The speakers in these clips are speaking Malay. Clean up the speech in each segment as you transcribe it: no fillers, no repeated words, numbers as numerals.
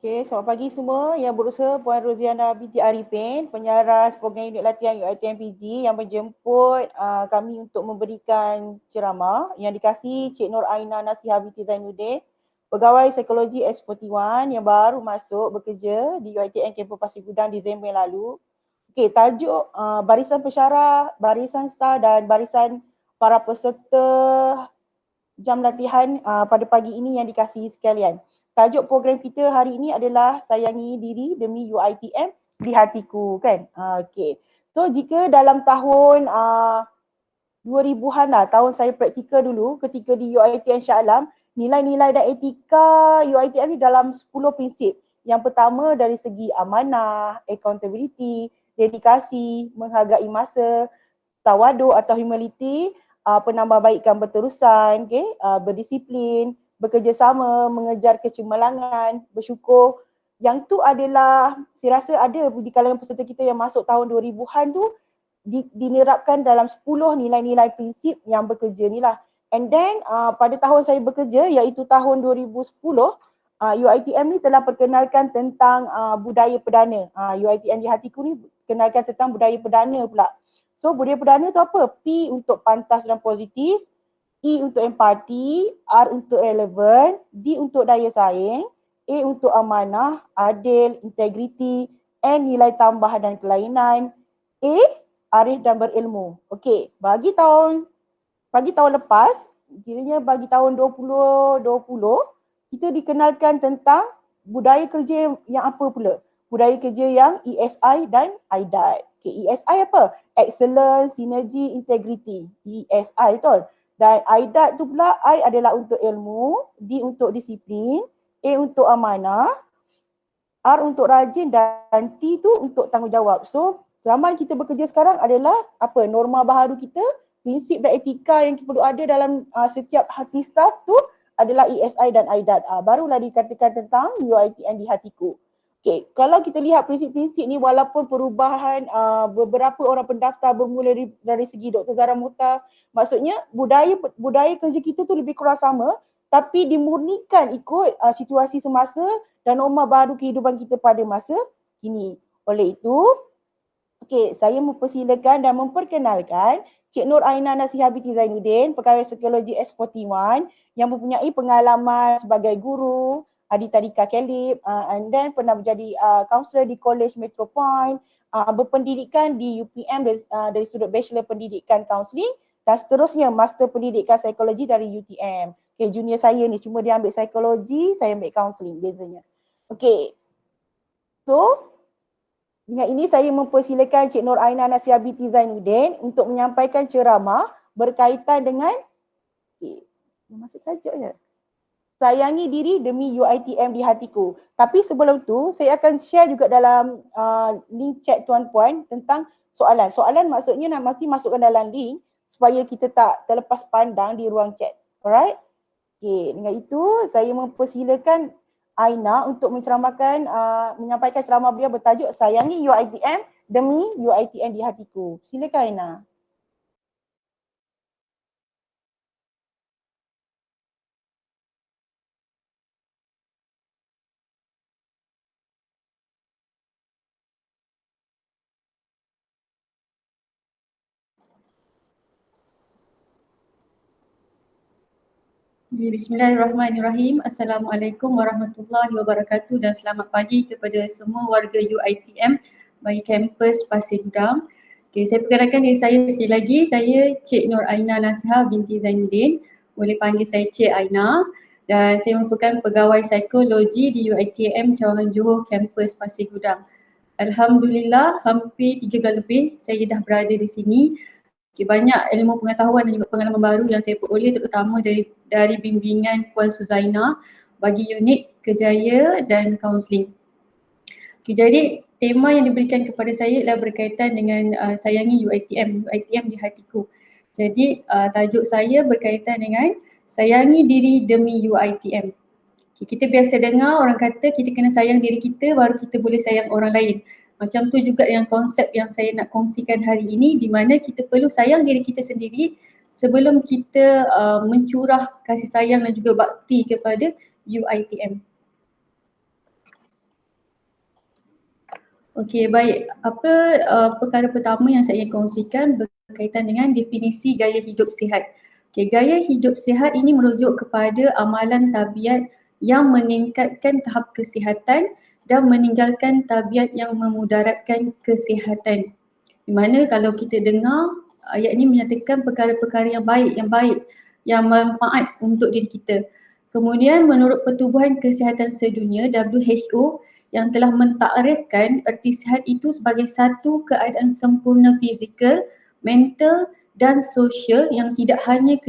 Okay, selamat pagi semua. Yang berusaha Puan Roziana binti Arifin, penyaras program unit latihan UiTM PG yang menjemput kami untuk memberikan ceramah yang dikasihi Cik Nur Aina Nasihah binti Zainuddin, pegawai psikologi S41 yang baru masuk bekerja di UiTM Kampus Pasir Gudang Disember lalu. Okey, tajuk barisan pensyarah, barisan staf dan barisan para peserta jam latihan pada pagi ini yang dikasihi sekalian. Tajuk program kita hari ini adalah sayangi diri demi UiTM di hatiku, kan? Okey. So jika dalam tahun 2000-an lah, tahun saya praktikal dulu ketika di UiTM Shah Alam, nilai-nilai dan etika UiTM ni dalam 10 prinsip. Yang pertama dari segi amanah, accountability, dedikasi, menghargai masa, tawaduk atau humility, penambahbaikan berterusan, okay? Berdisiplin, bekerjasama, mengejar kecemerlangan, bersyukur. Yang tu adalah, saya rasa ada di kalangan peserta kita yang masuk tahun 2000-an tu, dinerapkan dalam 10 nilai-nilai prinsip yang bekerja ni lah. And then pada tahun saya bekerja iaitu tahun 2010, UiTM ni telah perkenalkan tentang budaya perdana. UiTM di hatiku ni kenalkan tentang budaya perdana pula. So budaya perdana tu apa? P untuk pantas dan positif, E untuk empati, R untuk relevan, D untuk daya saing, A untuk amanah, adil, integriti, N nilai tambah dan kelainan, A arif dan berilmu. Okey, bagi tahun lepas, kiranya bagi tahun 2020, kita dikenalkan tentang budaya kerja yang apa pula? Budaya kerja yang ESI dan IDAT. Okay, ESI apa? Excellence, Synergy, Integrity. ESI betul. Dan IDAT tu pula, I adalah untuk ilmu, D untuk disiplin, A untuk amanah, R untuk rajin dan T tu untuk tanggungjawab. So, zaman kita bekerja sekarang adalah apa? Norma baharu kita, prinsip dan etika yang perlu ada dalam setiap hati staff tu adalah ESI dan IDAT. Barulah dikatakan tentang UiTM di hatiku. Okay, kalau kita lihat prinsip-prinsip ni walaupun perubahan beberapa orang pendaftar bermula dari segi Dr. Zara Muhtar, maksudnya budaya kerja kita tu lebih kurang sama tapi dimurnikan ikut situasi semasa dan norma baru kehidupan kita pada masa kini. Oleh itu, okey, saya mempersilakan dan memperkenalkan Cik Nur Aina Nasihah binti Zainuddin, pegawai psikologi S41 yang mempunyai pengalaman sebagai guru di Tadika Kelip and then pernah menjadi kaunselor di College Metro Point, berpendidikan di UPM dari sudut Bachelor Pendidikan Kaunseling dan seterusnya Master Pendidikan Psikologi dari UTM. Okay, junior saya ni cuma dia ambil psikologi, saya ambil kaunseling bezanya. Okay, so dengan ini saya mempersilakan Cik Nur Aina Nasihah binti Zainuddin untuk menyampaikan ceramah berkaitan dengan masuk tajuk je. Sayangi diri demi UiTM di hatiku. Tapi sebelum tu, saya akan share juga dalam link chat Tuan Puan tentang soalan. Soalan maksudnya nak mesti masukkan dalam link supaya kita tak terlepas pandang di ruang chat. Alright? Okay, dengan itu saya mempersilakan Aina untuk menyampaikan ceramah beliau bertajuk Sayangi UiTM demi UiTM di hatiku. Silakan Aina. Bismillahirrahmanirrahim. Assalamualaikum warahmatullahi wabarakatuh dan selamat pagi kepada semua warga UiTM bagi kampus Pasir Gudang. Okay, saya perkenalkan diri saya sekali lagi. Saya Cik Nur Aina Nasihah binti Zainuddin. Boleh panggil saya Cik Aina. Dan saya merupakan pegawai psikologi di UiTM Cawangan Johor kampus Pasir Gudang. Alhamdulillah hampir 3 bulan lebih saya dah berada di sini. Okay, banyak ilmu pengetahuan dan juga pengalaman baru yang saya peroleh terutama dari bimbingan Puan Suzaina bagi unit kerjaya dan kaunseling. Okay, jadi tema yang diberikan kepada saya adalah berkaitan dengan sayangi UiTM di hatiku. Jadi tajuk saya berkaitan dengan sayangi diri demi UiTM. Okay, kita biasa dengar orang kata kita kena sayang diri kita baru kita boleh sayang orang lain. Macam tu juga yang konsep yang saya nak kongsikan hari ini di mana kita perlu sayang diri kita sendiri sebelum kita mencurah kasih sayang dan juga bakti kepada UiTM. Okey, baik. Perkara pertama yang saya ingin kongsikan berkaitan dengan definisi gaya hidup sihat. Okey, gaya hidup sihat ini merujuk kepada amalan tabiat yang meningkatkan tahap kesihatan dan meninggalkan tabiat yang memudaratkan kesihatan. Di mana kalau kita dengar ayat ini menyatakan perkara-perkara yang manfaat untuk diri kita. Kemudian menurut Pertubuhan Kesihatan Sedunia WHO yang telah mentakrifkan erti sihat itu sebagai satu keadaan sempurna fizikal, mental dan sosial yang tidak hanya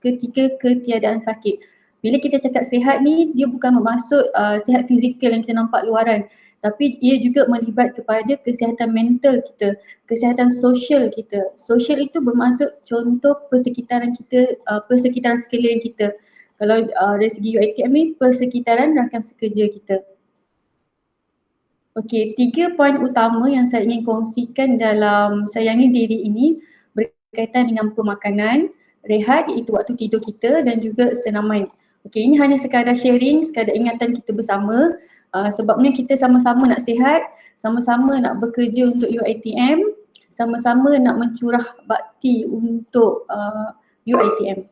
ketika ketiadaan sakit. Bila kita cakap sihat ni, dia bukan bermaksud sihat fizikal yang kita nampak luaran, tapi ia juga melibat kepada kesihatan mental kita, kesihatan sosial kita. Sosial itu bermaksud contoh persekitaran kita, persekitaran sekeliling kita. Kalau dari segi UiTM ni, persekitaran rakan sekerja kita. Okey, 3 poin utama yang saya ingin kongsikan dalam Sayangi Diri ini berkaitan dengan pemakanan, rehat iaitu waktu tidur kita dan juga senaman. Okey, ini hanya sekadar sharing, sekadar ingatan kita bersama. Sebabnya kita sama-sama nak sihat, sama-sama nak bekerja untuk UiTM, sama-sama nak mencurah bakti untuk UiTM.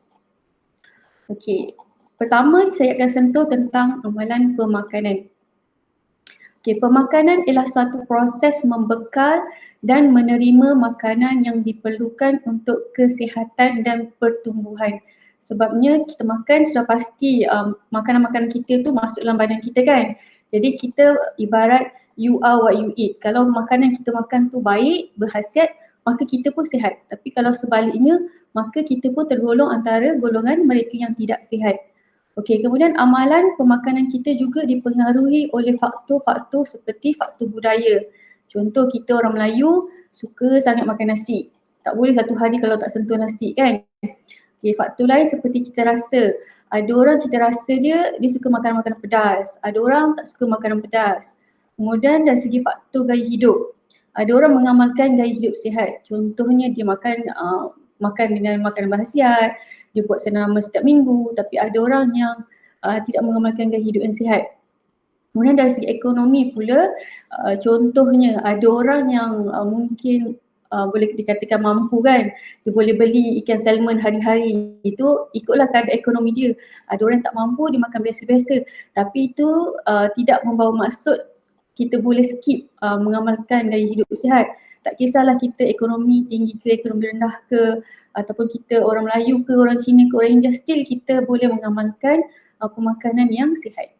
Okey, pertama saya akan sentuh tentang amalan pemakanan. Okey, pemakanan ialah suatu proses membekal dan menerima makanan yang diperlukan untuk kesihatan dan pertumbuhan. Sebabnya kita makan sudah pasti makanan-makanan kita tu masuk dalam badan kita kan. Jadi kita ibarat you are what you eat. Kalau makanan kita makan tu baik, berkhasiat, maka kita pun sihat. Tapi kalau sebaliknya, maka kita pun tergolong antara golongan mereka yang tidak sihat. Okey, kemudian amalan pemakanan kita juga dipengaruhi oleh faktor-faktor seperti faktor budaya. Contoh kita orang Melayu suka sangat makan nasi. Tak boleh satu hari kalau tak sentuh nasi kan. Okey, faktor lain seperti cita rasa. Ada orang cita rasa dia suka makan makanan pedas. Ada orang tak suka makanan pedas. Kemudian dari segi faktor gaya hidup. Ada orang mengamalkan gaya hidup sihat. Contohnya dia makan dengan makanan berkhasiat, dia buat senaman setiap minggu, tapi ada orang yang tidak mengamalkan gaya hidup yang sihat. Kemudian dari segi ekonomi pula, contohnya ada orang yang mungkin boleh dikatakan mampu kan, dia boleh beli ikan salmon hari-hari, itu ikutlah keadaan ekonomi dia. Ada orang yang tak mampu, dia makan biasa-biasa, tapi itu tidak membawa maksud kita boleh skip mengamalkan gaya hidup sihat. Tak kisahlah kita ekonomi tinggi ke, ekonomi rendah ke, ataupun kita orang Melayu ke, orang Cina ke, orang India, still kita boleh mengamalkan pemakanan yang sihat.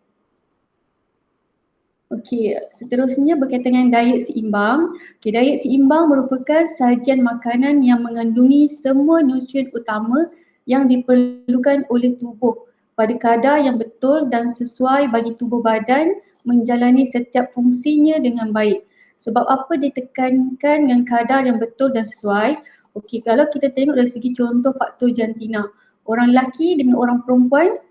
Okey, seterusnya berkaitan dengan diet seimbang. Okey, diet seimbang merupakan sajian makanan yang mengandungi semua nutrien utama yang diperlukan oleh tubuh pada kadar yang betul dan sesuai bagi tubuh badan menjalani setiap fungsinya dengan baik. Sebab apa ditekankan dengan kadar yang betul dan sesuai? Okey, kalau kita tengok dari segi contoh faktor jantina, orang lelaki dengan orang perempuan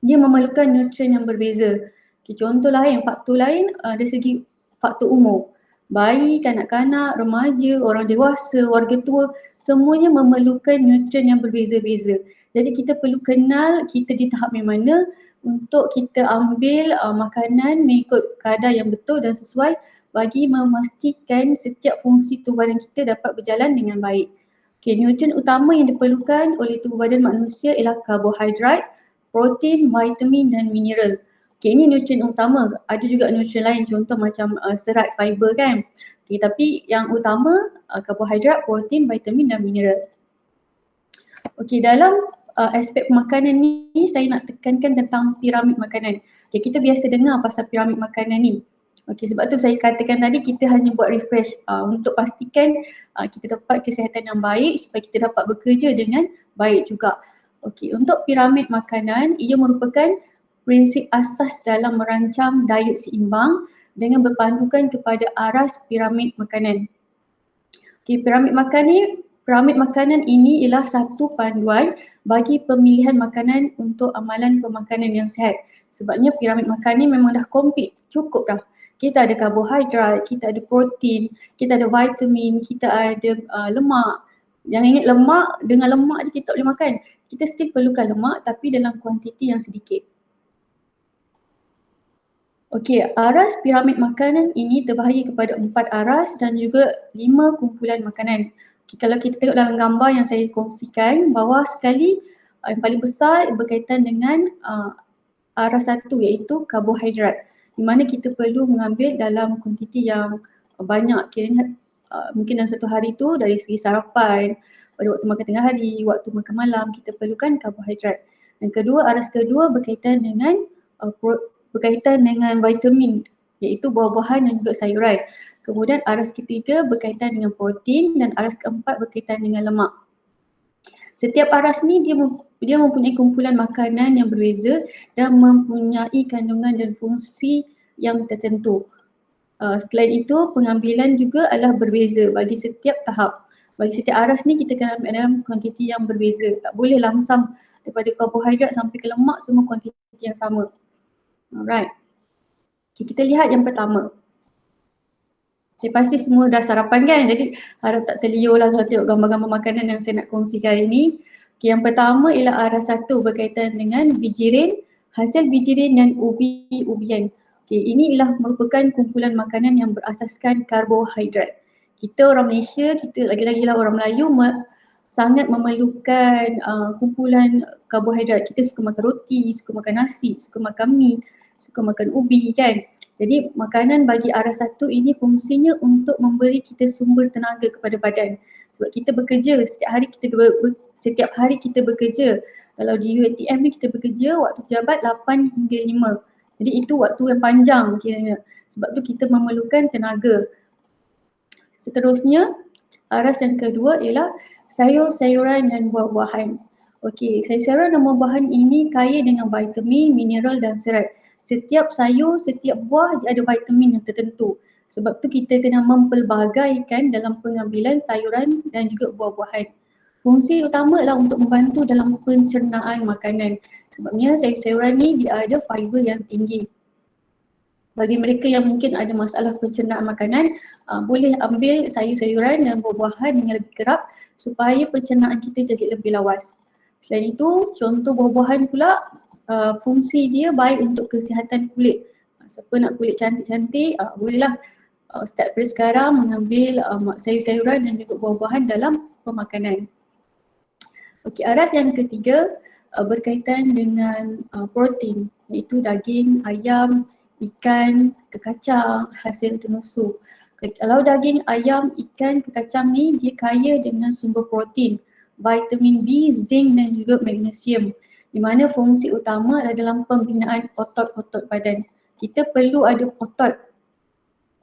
dia memerlukan nutrien yang berbeza. Okay, contoh lain, faktor lain dari segi faktor umur. Bayi, kanak-kanak, remaja, orang dewasa, warga tua, semuanya memerlukan nutrien yang berbeza-beza. Jadi kita perlu kenal kita di tahap yang mana untuk kita ambil makanan mengikut kadar yang betul dan sesuai bagi memastikan setiap fungsi tubuh badan kita dapat berjalan dengan baik. Okay, nutrien utama yang diperlukan oleh tubuh badan manusia ialah karbohidrat, protein, vitamin dan mineral. Okay, ini nutrien utama. Ada juga nutrien lain contoh macam serat, fiber kan. Okay, tapi yang utama karbohidrat, protein, vitamin dan mineral. Okay, dalam aspek pemakanan ni saya nak tekankan tentang piramid makanan. Okay, kita biasa dengar pasal piramid makanan ni. Okay, sebab tu saya katakan tadi kita hanya buat refresh untuk pastikan kita dapat kesihatan yang baik supaya kita dapat bekerja dengan baik juga. Okey, untuk piramid makanan, ia merupakan prinsip asas dalam merancang diet seimbang dengan berpandukan kepada aras piramid makanan. Okey, piramid makanan ini ialah satu panduan bagi pemilihan makanan untuk amalan pemakanan yang sihat. Sebabnya piramid makanan ni memang dah komplit, cukup dah. Kita ada karbohidrat, kita ada protein, kita ada vitamin, kita ada lemak. Jangan ingat lemak, dengan lemak je kita tak boleh makan. Kita still perlukan lemak tapi dalam kuantiti yang sedikit. Okey, aras piramid makanan ini terbahagi kepada 4 aras dan juga 5 kumpulan makanan. Okay, kalau kita tengok dalam gambar yang saya kongsikan, bawah sekali yang paling besar berkaitan dengan aras 1 iaitu karbohidrat, di mana kita perlu mengambil dalam kuantiti yang banyak, kiranya mungkin dalam satu hari tu dari segi sarapan, pada waktu makan tengah hari, waktu makan malam, kita perlukan karbohidrat. Yang kedua, aras kedua berkaitan dengan vitamin, iaitu buah-buahan dan juga sayuran. Kemudian aras ketiga berkaitan dengan protein dan aras keempat berkaitan dengan lemak. Setiap aras ni dia mempunyai kumpulan makanan yang berbeza dan mempunyai kandungan dan fungsi yang tertentu. Selain itu, pengambilan juga adalah berbeza bagi setiap tahap. Bagi setiap aras ni kita kena ambil dalam kuantiti yang berbeza. Tak boleh lamsam daripada karbohidrat sampai ke lemak semua kuantiti yang sama. Alright. Okay, kita lihat yang pertama. Saya pasti semua dah sarapan kan, jadi harap tak terliur lah kalau tengok gambar-gambar makanan yang saya nak kongsikan hari ni. Okay, yang pertama ialah aras 1 berkaitan dengan bijirin, hasil bijirin dan ubi-ubian. Okay, ini ialah merupakan kumpulan makanan yang berasaskan karbohidrat. Kita orang Malaysia, kita lagi-lagi lah orang Melayu sangat memerlukan kumpulan karbohidrat. Kita suka makan roti, suka makan nasi, suka makan mi, suka makan ubi kan. Jadi makanan bagi aras 1 ini fungsinya untuk memberi kita sumber tenaga kepada badan. Sebab kita bekerja, setiap hari kita bekerja. Kalau di UiTM ni kita bekerja waktu pejabat 8 hingga 5. Jadi itu waktu yang panjang kiranya. Sebab tu kita memerlukan tenaga. Seterusnya, aras yang kedua ialah sayur-sayuran dan buah-buahan. Okey, sayur-sayuran dan buah-buahan ini kaya dengan vitamin, mineral dan serat. Setiap sayur, setiap buah dia ada vitamin yang tertentu. Sebab tu kita kena mempelbagaikan dalam pengambilan sayuran dan juga buah-buahan. Fungsi utama adalah untuk membantu dalam pencernaan makanan. Sebabnya sayur-sayuran ni dia ada fiber yang tinggi. Bagi mereka yang mungkin ada masalah pencernaan makanan, boleh ambil sayur-sayuran dan buah-buahan yang lebih kerap supaya pencernaan kita jadi lebih lawas. Selain itu, contoh buah-buahan pula, fungsi dia baik untuk kesihatan kulit. Siapa nak kulit cantik-cantik, bolehlah start dari sekarang mengambil sayur-sayuran dan juga buah-buahan dalam pemakanan. Okey, aras yang ketiga berkaitan dengan protein, iaitu daging, ayam, ikan, kekacang, hasil tenusu. Kalau daging, ayam, ikan, kekacang ni dia kaya dengan sumber protein, vitamin B, zinc dan juga magnesium. Di mana fungsi utama adalah dalam pembinaan otot-otot badan. Kita perlu ada otot.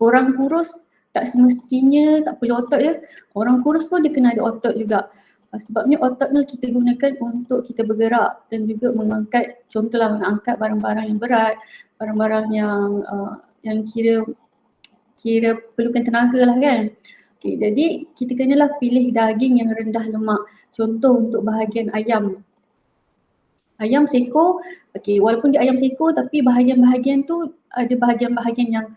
Orang kurus tak semestinya tak perlu otot ya. Orang kurus pun dia kena ada otot juga. Sebabnya otot ni kita gunakan untuk kita bergerak dan juga mengangkat, contohlah mengangkat barang-barang yang berat, barang-barang yang kira perlukan tenaga lah kan. Okay, jadi kita kenalah pilih daging yang rendah lemak. Contoh untuk bahagian ayam. Ayam seko, okay, walaupun dia ayam seko tapi bahagian-bahagian tu ada bahagian-bahagian yang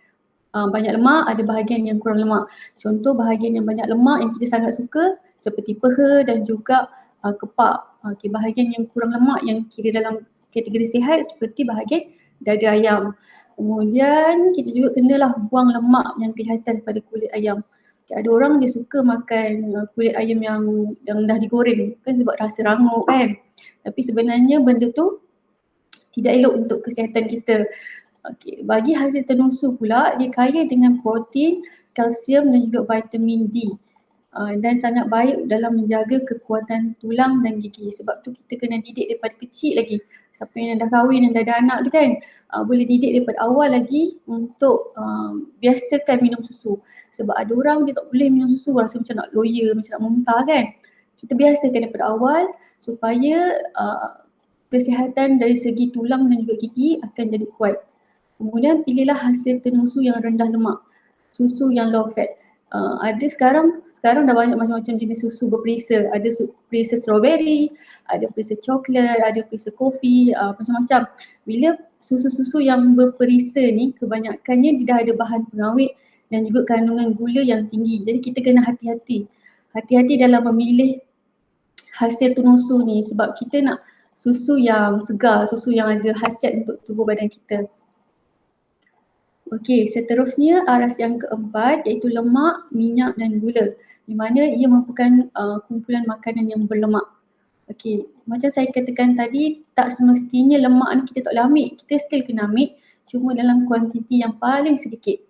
banyak lemak, ada bahagian yang kurang lemak. Contoh bahagian yang banyak lemak yang kita sangat suka seperti peha dan juga kepak. Okay, bahagian yang kurang lemak yang kira dalam kategori sihat seperti bahagian dada ayam. Kemudian kita juga kenalah buang lemak yang kelihatan pada kulit ayam. Okay, ada orang dia suka makan kulit ayam yang dah digoreng kan sebab rasa rangup kan. Tapi sebenarnya benda tu tidak elok untuk kesihatan kita. Okay, bagi hasil tenusu pula, dia kaya dengan protein, kalsium dan juga vitamin D. Dan sangat baik dalam menjaga kekuatan tulang dan gigi. Sebab tu kita kena didik daripada kecil lagi. Siapa yang dah kahwin dan dah ada anak tu kan, boleh didik daripada awal lagi untuk biasakan minum susu. Sebab ada orang dia tak boleh minum susu, rasa macam nak loya, macam nak muntah kan. Kita biasakan daripada awal supaya kesihatan dari segi tulang dan juga gigi akan jadi kuat. Kemudian pilihlah hasil tenusu yang rendah lemak, susu yang low fat. Ada sekarang dah banyak macam-macam jenis susu berperisa. Ada perisa strawberry, ada perisa coklat, ada perisa kopi, macam-macam. Bila susu-susu yang berperisa ni kebanyakannya dia dah ada bahan pengawet dan juga kandungan gula yang tinggi. Jadi kita kena hati-hati. Hati-hati dalam memilih hasil tenusu ni sebab kita nak susu yang segar, susu yang ada khasiat untuk tubuh badan kita. Okey, seterusnya aras yang keempat iaitu lemak, minyak dan gula. Di mana ia merupakan kumpulan makanan yang berlemak. Okey, macam saya katakan tadi, tak semestinya lemak ni kita tak boleh ambil. Kita still kena ambil, cuma dalam kuantiti yang paling sedikit.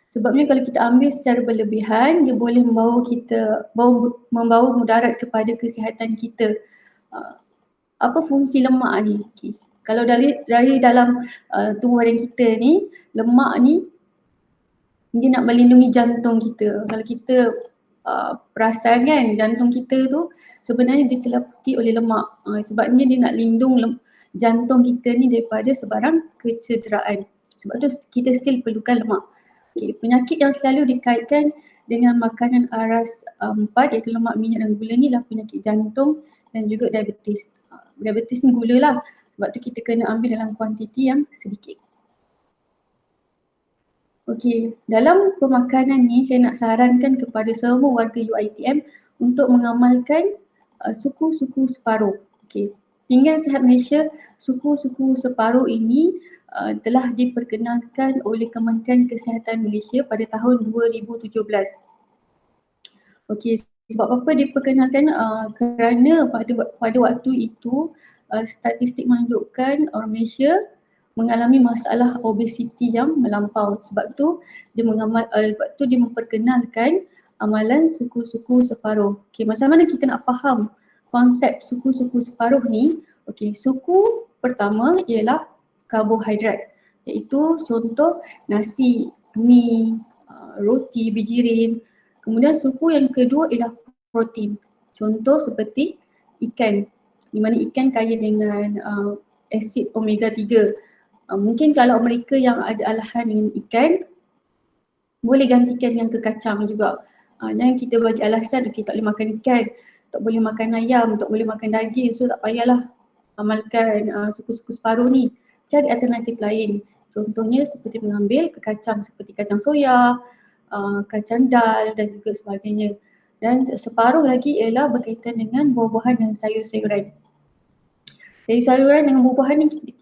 Sebabnya kalau kita ambil secara berlebihan, dia boleh membawa mudarat kepada kesihatan kita. Apa fungsi lemak ni? Okay. Kalau dari dalam tubuh badan kita ni, lemak ni dia nak melindungi jantung kita. Kalau kita perasan kan, jantung kita tu sebenarnya diseliputi oleh lemak. Sebabnya dia nak lindung jantung kita ni daripada sebarang kecederaan. Sebab tu kita still perlukan lemak. Okay. Penyakit yang selalu dikaitkan dengan makanan aras 4 iaitu lemak, minyak dan gula ni lah penyakit jantung dan juga diabetes. Diabetes ni gula lah. Sebab tu kita kena ambil dalam kuantiti yang sedikit. Okey, dalam pemakanan ni saya nak sarankan kepada semua warga UiTM untuk mengamalkan suku-suku separuh. Okey, Pinggan Sihat Malaysia, suku-suku separuh ini telah diperkenalkan oleh Kementerian Kesihatan Malaysia pada tahun 2017. Okey, sebab apa diperkenalkan? Kerana pada waktu itu statistik menunjukkan orang Malaysia mengalami masalah obesiti yang melampau. Sebab tu dia memperkenalkan amalan suku-suku separuh. Okey, macam mana kita nak faham konsep suku-suku separuh ni? Okey, suku pertama ialah karbohidrat, iaitu contoh nasi, mi, roti, bijirin. Kemudian suku yang kedua ialah protein. Contoh seperti ikan, di mana ikan kaya dengan asid omega 3. Mungkin kalau mereka yang ada alahan dengan ikan, boleh gantikan yang ke kacang juga. Dan kita bagi alasan, okay, tak boleh makan ikan, tak boleh makan ayam, tak boleh makan daging, so tak payahlah amalkan suku-suku separuh ni. Cari alternatif lain. Contohnya seperti mengambil ke kacang seperti kacang soya, kacang dal dan juga sebagainya. Dan separuh lagi ialah berkaitan dengan buah-buahan dan sayur-sayuran. Jadi sayuran dengan buah-buahan ni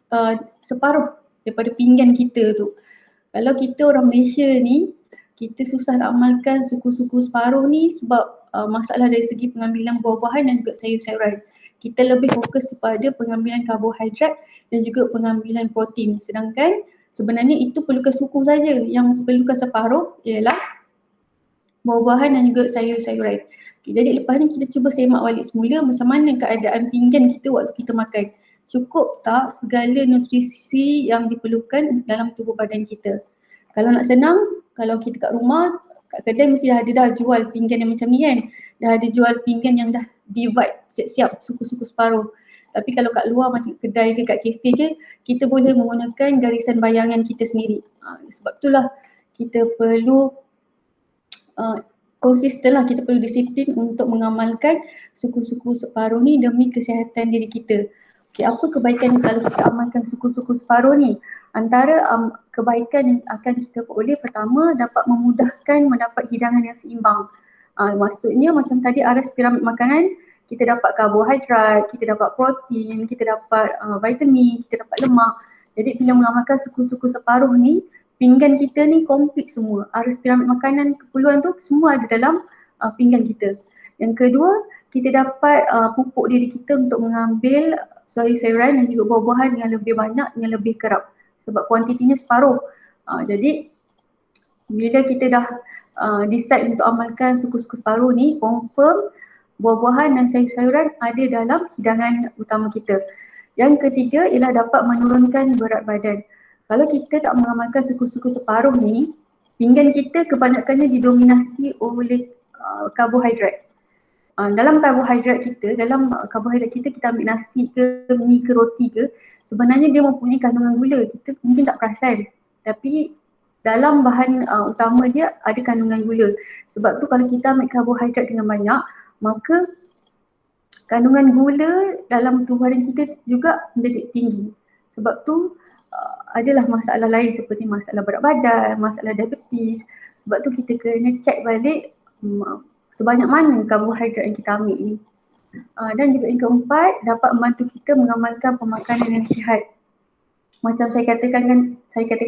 separuh daripada pinggan kita tu. Kalau kita orang Malaysia ni, kita susah nak amalkan suku-suku separuh ni sebab masalah dari segi pengambilan buah-buahan dan juga sayur-sayuran. Kita lebih fokus kepada pengambilan karbohidrat dan juga pengambilan protein. Sedangkan sebenarnya itu perlukan suku saja. Yang perlukan separuh ialah buah-buahan dan juga sayur-sayuran. Okay, jadi lepas ni kita cuba semak balik semula macam mana keadaan pinggan kita waktu kita makan. Cukup tak segala nutrisi yang diperlukan dalam tubuh badan kita? Kalau nak senang, kalau kita kat rumah, kat kedai mesti dah jual pinggan yang macam ni kan. Dah ada jual pinggan yang dah divide siap-siap suku-suku separuh. Tapi kalau kat luar macam kedai ke kat kafe ke, kita boleh menggunakan garisan bayangan kita sendiri. Sebab itulah kita perlu konsisten lah, kita perlu disiplin untuk mengamalkan suku-suku separuh ni demi kesihatan diri kita. Okay, apa kebaikan kalau kita amalkan suku-suku separuh ni? Antara kebaikan yang akan kita peroleh, pertama dapat memudahkan mendapat hidangan yang seimbang. Maksudnya macam tadi aras piramid makanan, kita dapat karbohidrat, kita dapat protein, kita dapat vitamin, kita dapat lemak. Jadi bila mengamalkan suku-suku separuh ni, pinggan kita ni komplit semua. Aras piramid makanan keperluan tu semua ada dalam pinggan kita. Yang kedua, kita dapat pupuk diri kita untuk mengambil sayur-sayuran dan juga buah-buahan yang lebih banyak, yang lebih kerap. Sebab kuantitinya separuh. Jadi bila kita dah decide untuk amalkan suku-suku separuh ni, confirm buah-buahan dan sayur-sayuran ada dalam hidangan utama kita. Yang ketiga ialah dapat menurunkan berat badan. Kalau kita tak mengamalkan suku-suku separuh ni, pinggan kita kebanyakannya didominasi oleh karbohidrat. Dalam karbohidrat kita, kita ambil nasi ke, mi ke, roti ke, sebenarnya dia mempunyai kandungan gula. Kita mungkin tak perasan. Tapi dalam bahan utama dia ada kandungan gula. Sebab tu kalau kita ambil karbohidrat dengan banyak, maka kandungan gula dalam tubuh badan kita juga menjadi tinggi. Sebab tu adalah masalah lain seperti masalah berat badan, masalah diabetes. Sebab tu kita kena check balik sebanyak mana karbohidrat yang kita ambil ni. Dan juga yang keempat, dapat membantu kita mengamalkan pemakanan yang sihat. Macam saya katakan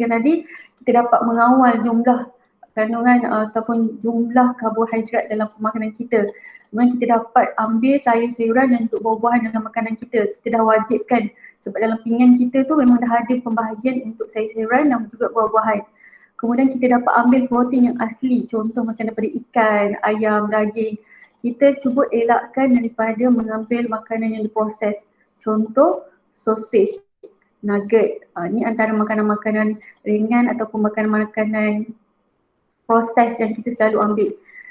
tadi, kita dapat mengawal jumlah kandungan ataupun jumlah karbohidrat dalam makanan kita. Kemudian kita dapat ambil sayur-sayuran dan untuk buah-buahan dalam makanan kita. Kita dah wajibkan sebab dalam pinggan kita tu memang dah ada pembahagian untuk sayur-sayuran dan juga buah-buahan. Kemudian kita dapat ambil protein yang asli, contoh macam daripada ikan, ayam, daging. Kita cuba elakkan daripada mengambil makanan yang diproses. Contoh sausage, nugget. Ni antara makanan-makanan ringan ataupun makanan-makanan proses yang kita selalu ambil.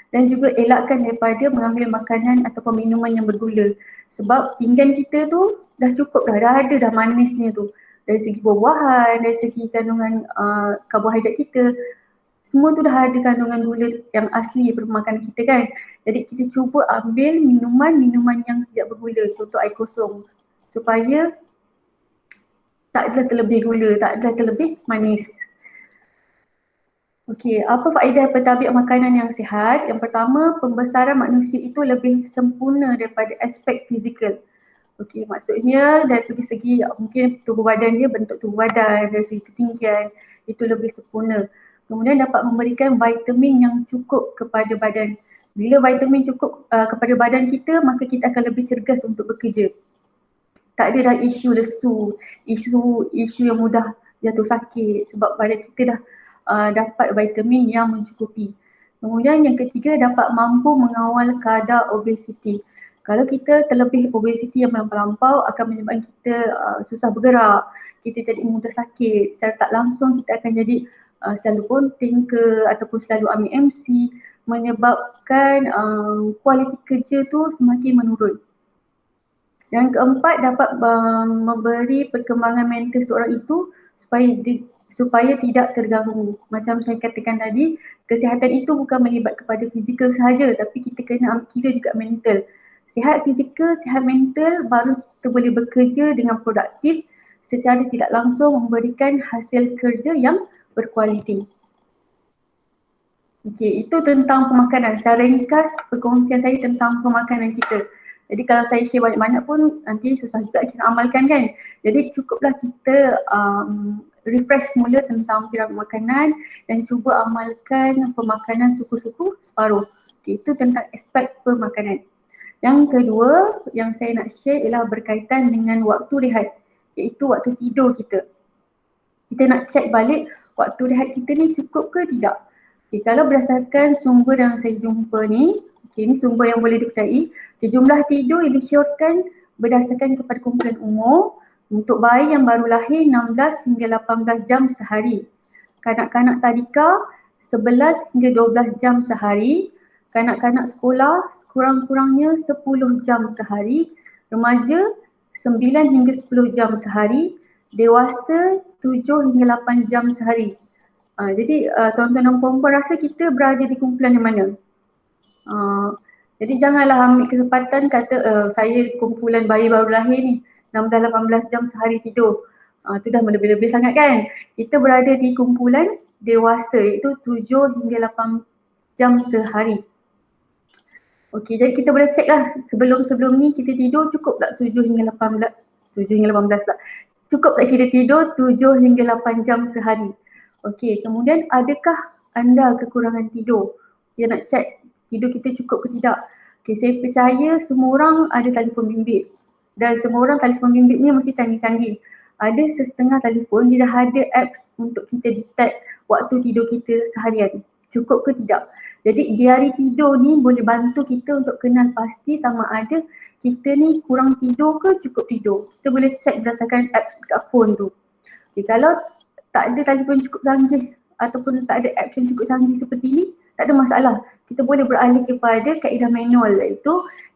Dan juga elakkan daripada mengambil makanan ataupun minuman yang bergula. Sebab pinggan kita tu dah cukup dah ada dah manisnya tu. Dari segi buah-buahan, dari segi kandungan karbohidrat kita, semua tu dah ada kandungan gula yang asli daripada makanan kita kan. Jadi kita cuba ambil minuman yang tidak bergula, contoh air kosong. Supaya tak ada terlebih gula, tak ada terlebih manis. Okey, apa faedah pentadbiq makanan yang sihat? Yang pertama, pembesaran manusia itu lebih sempurna daripada aspek fizikal. Okey, maksudnya dari segi mungkin tubuh badan dia, bentuk tubuh badan, dari segi ketinggian, itu lebih sempurna. Kemudian dapat memberikan vitamin yang cukup kepada badan. Bila vitamin cukup kepada badan kita, maka kita akan lebih cergas untuk bekerja. Tak ada dah isu lesu, isu yang mudah jatuh sakit sebab badan kita dah dapat vitamin yang mencukupi. Kemudian yang ketiga, dapat mampu mengawal kadar obesiti. Kalau kita terlebih obesiti yang melampau akan menyebabkan kita susah bergerak, kita jadi mudah sakit, secara tak langsung kita akan jadi selalu bunting ke ataupun selalu ambil MC, menyebabkan kualiti kerja tu semakin menurun. Yang keempat, dapat memberi perkembangan mental seorang itu supaya tidak terganggu. Macam saya katakan tadi, kesihatan itu bukan melibat kepada fizikal sahaja, tapi kita kena ambil kira juga mental. Sihat fizikal, sihat mental, baru kita boleh bekerja dengan produktif secara tidak langsung memberikan hasil kerja yang berkualiti. Okey, itu tentang pemakanan. Secara ringkas, perkongsian saya tentang pemakanan kita. Jadi kalau saya share banyak-banyak pun nanti susah juga kita amalkan kan. Jadi cukuplah kita refresh mula tentang piramid makanan dan cuba amalkan pemakanan suku-suku separuh. Okay, itu tentang aspek pemakanan. Yang kedua yang saya nak share ialah berkaitan dengan waktu rehat, iaitu waktu tidur kita. Kita nak check balik waktu rehat kita ni cukup ke tidak. Okay, kalau berdasarkan sumber yang saya jumpa ni, ini sumber yang boleh dipercayai. Jumlah tidur yang disyorkan berdasarkan kepada kumpulan umur. Untuk bayi yang baru lahir 16 hingga 18 jam sehari. Kanak-kanak tadika 11 hingga 12 jam sehari. Kanak-kanak sekolah sekurang-kurangnya 10 jam sehari. Remaja 9 hingga 10 jam sehari. Dewasa 7 hingga 8 jam sehari. Jadi tuan-tuan dan puan-puan rasa kita berada di kumpulan yang mana? Jadi janganlah ambil kesempatan kata saya kumpulan bayi baru lahir ni 16-18 jam sehari tidur. Itu dah lebih-lebih sangat kan. Kita berada di kumpulan dewasa iaitu 7 hingga 8 jam sehari. Okey, jadi kita boleh cek lah sebelum ni kita tidur cukup tak 7 hingga 18 pula. Cukup tak kita tidur 7 hingga 8 jam sehari. Okey, kemudian adakah anda kekurangan tidur? Dia nak cek tidur kita cukup ke tidak. Okay, saya percaya semua orang ada telefon bimbit dan semua orang telefon bimbitnya mesti canggih-canggih. Ada setengah telefon dia dah ada apps untuk kita detect waktu tidur kita seharian. Cukup ke tidak. Jadi diari tidur ni boleh bantu kita untuk kenal pasti sama ada kita ni kurang tidur ke cukup tidur. Kita boleh check berdasarkan apps kat phone tu. Okay, kalau tak ada telefon cukup canggih ataupun tak ada apps yang cukup canggih seperti ni, tak ada masalah. Kita boleh beralih kepada kaedah manual, iaitu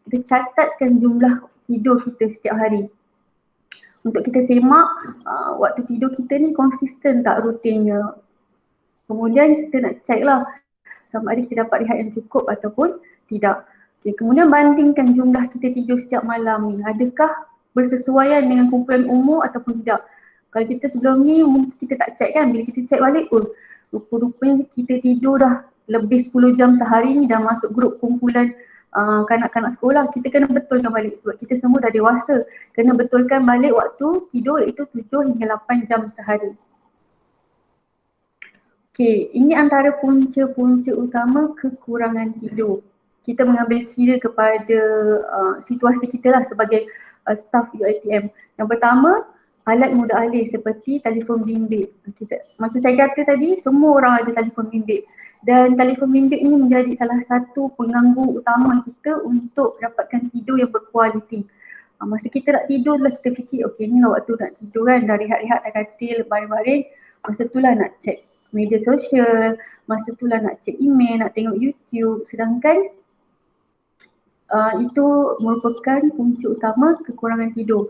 kita catatkan jumlah tidur kita setiap hari. Untuk kita semak waktu tidur kita ni konsisten tak rutinnya. Kemudian kita nak check lah sama ada kita dapat rehat yang cukup ataupun tidak. Okay, kemudian bandingkan jumlah kita tidur setiap malam ni. Adakah bersesuaian dengan kumpulan umur ataupun tidak. Kalau kita sebelum ni mungkin kita tak check kan. Bila kita check balik rupa-rupanya kita tidur dah lebih 10 jam sehari ni dah masuk grup kumpulan kanak-kanak sekolah, kita kena betulkan balik sebab kita semua dah dewasa. Kena betulkan balik waktu tidur iaitu 7 hingga 8 jam sehari. Okey, ini antara punca-punca utama kekurangan tidur. Kita mengambil kira kepada situasi kita lah sebagai staf UiTM. Yang pertama, alat mudah alih seperti telefon bimbit. Okay, macam saya kata tadi, semua orang ada telefon bimbit. Dan telefon bimbit ini menjadi salah satu pengganggu utama kita untuk dapatkan tidur yang berkualiti. Masa kita nak tidur lah kita fikir, okey ni lah waktu nak tidur kan, dah rehat-rehat, dah katil, baring-baring. Masa tu lah nak check media sosial, masa tu lah nak check email, nak tengok YouTube. Sedangkan itu merupakan punca utama kekurangan tidur.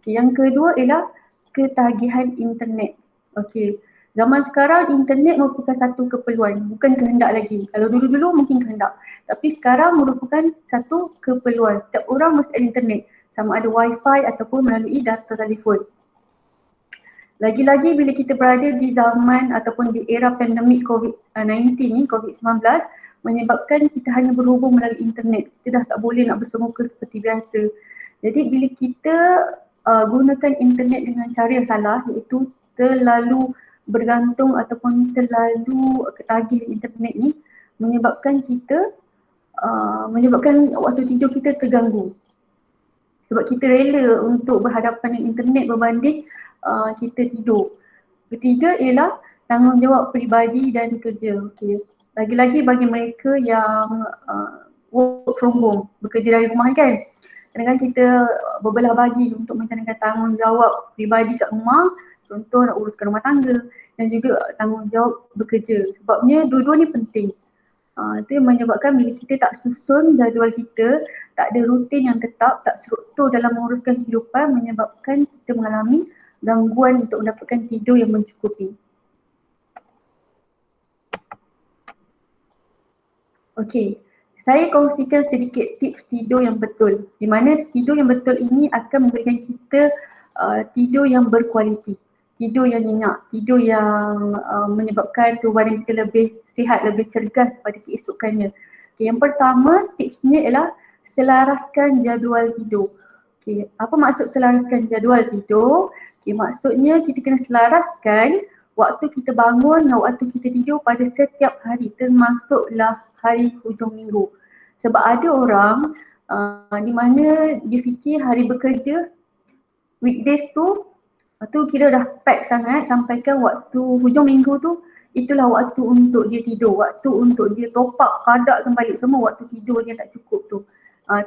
Okay, yang kedua ialah ketagihan internet. Okey, zaman sekarang internet merupakan satu keperluan, bukan kehendak lagi. Kalau dulu-dulu mungkin kehendak, tapi sekarang merupakan satu keperluan. Setiap orang mesti ada internet, sama ada wifi ataupun melalui data telefon. Lagi-lagi bila kita berada di zaman ataupun di era pandemik COVID-19 ni, COVID-19, menyebabkan kita hanya berhubung melalui internet. Kita dah tak boleh nak bersemuka seperti biasa. Jadi bila kita gunakan internet dengan cara yang salah, iaitu terlalu bergantung ataupun terlalu ketagih internet ni, menyebabkan kita menyebabkan waktu tidur kita terganggu. Sebab kita rela untuk berhadapan dengan internet berbanding kita tidur. Ketiga ialah tanggungjawab peribadi dan kerja. Okay. Lagi-lagi bagi mereka yang work from home, bekerja dari rumah kan. Kadang-kadang kita berbelah bagi untuk menjalankan tanggungjawab peribadi kat rumah, contoh nak uruskan rumah tangga dan juga tanggungjawab bekerja. Sebabnya dua-dua ni penting. Itu yang menyebabkan bila kita tak susun jadual kita, tak ada rutin yang tetap, tak struktur dalam menguruskan kehidupan, menyebabkan kita mengalami gangguan untuk mendapatkan tidur yang mencukupi. Okey, saya kongsikan sedikit tips tidur yang betul. Di mana tidur yang betul ini akan memberikan kita tidur yang berkualiti, tidur yang nyenyak, tidur yang menyebabkan tubuh badan kita lebih sihat, lebih cergas pada keesokannya. Okay, yang pertama tipsnya ialah selaraskan jadual tidur. Okay, apa maksud selaraskan jadual tidur? Okay, maksudnya kita kena selaraskan waktu kita bangun dan waktu kita tidur pada setiap hari, termasuklah hari hujung minggu. Sebab ada orang di mana dia fikir hari bekerja, weekdays tu kira dah pack sangat, sampaikan waktu hujung minggu tu itulah waktu untuk dia tidur, waktu untuk dia top up, kadakkan balik semua waktu tidur dia tak cukup tu.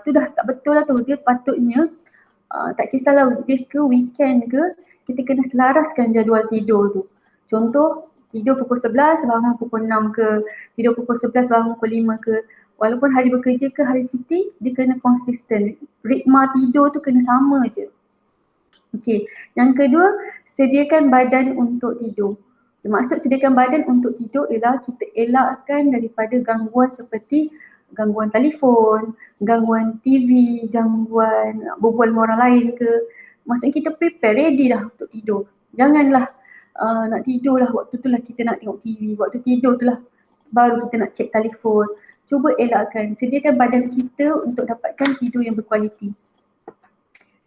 Tu dah tak betul lah tu. Dia patutnya tak kisahlah weekdays ke weekend ke, kita kena selaraskan jadual tidur tu. Contoh tidur pukul 11 bangun pukul 6 ke, tidur pukul 11 bangun pukul 5 ke. Walaupun hari bekerja ke hari cuti, dia kena konsisten. Ritma tidur tu kena sama je. Okey, yang kedua, sediakan badan untuk tidur. Maksud sediakan badan untuk tidur ialah kita elakkan daripada gangguan seperti gangguan telefon, gangguan TV, gangguan berbual dengan orang lain ke. Maksudnya kita prepare, ready dah untuk tidur. Janganlah nak tidur lah waktu tu lah kita nak tengok TV, waktu tidur tu lah baru kita nak check telefon. Cuba elakkan, sediakan badan kita untuk dapatkan tidur yang berkualiti.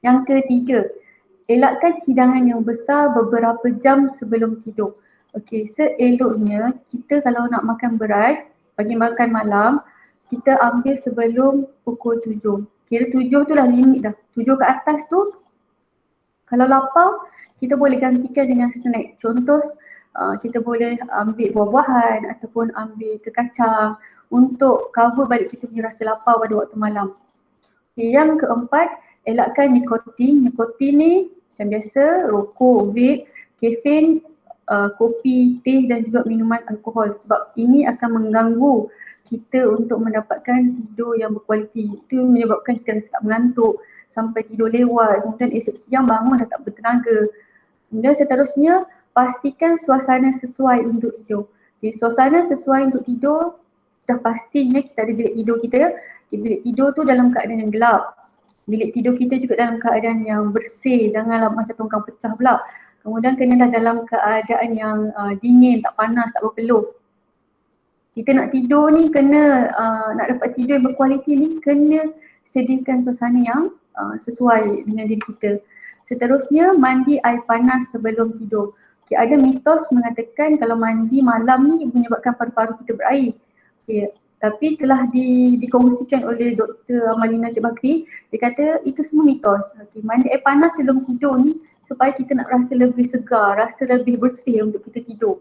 Yang ketiga, elakkan hidangan yang besar beberapa jam sebelum tidur. Okey, seeloknya kita kalau nak makan berat, bagi makan malam, kita ambil sebelum pukul 7. Kira 7 tu dah limit dah. 7 ke atas tu, kalau lapar, kita boleh gantikan dengan snack. Contoh, kita boleh ambil buah-buahan ataupun ambil kacang untuk cover balik kita punya rasa lapar pada waktu malam. Okay, yang keempat, elakkan nikotin. Nikotin ni macam biasa, rokok, vape, kafein, kopi, teh dan juga minuman alkohol. Sebab ini akan mengganggu kita untuk mendapatkan tidur yang berkualiti. Itu menyebabkan kita rasa mengantuk sampai tidur lewat, kemudian esok siang bangun dah tak bertenaga. Kemudian seterusnya, pastikan suasana sesuai untuk tidur. Okay, suasana sesuai untuk tidur, sudah pastinya kita ada bilik tidur kita. Bilik tidur tu dalam keadaan yang gelap. Bilik tidur kita juga dalam keadaan yang bersih, janganlah macam tongkang pecah pula. Kemudian kenalah dalam keadaan yang dingin, tak panas, tak berpeluh. Kita nak tidur ni kena, nak dapat tidur yang berkualiti ni kena sediakan suasana yang sesuai dengan diri kita. Seterusnya, mandi air panas sebelum tidur. Okay, ada mitos mengatakan kalau mandi malam ni menyebabkan paru-paru kita berair. Okay, tapi telah dikongsikan oleh Dr. Amalina Cik Bakri, dia kata itu semua mitos. Okay, mandi air panas sebelum tidur ni supaya kita nak rasa lebih segar, rasa lebih bersih untuk kita tidur.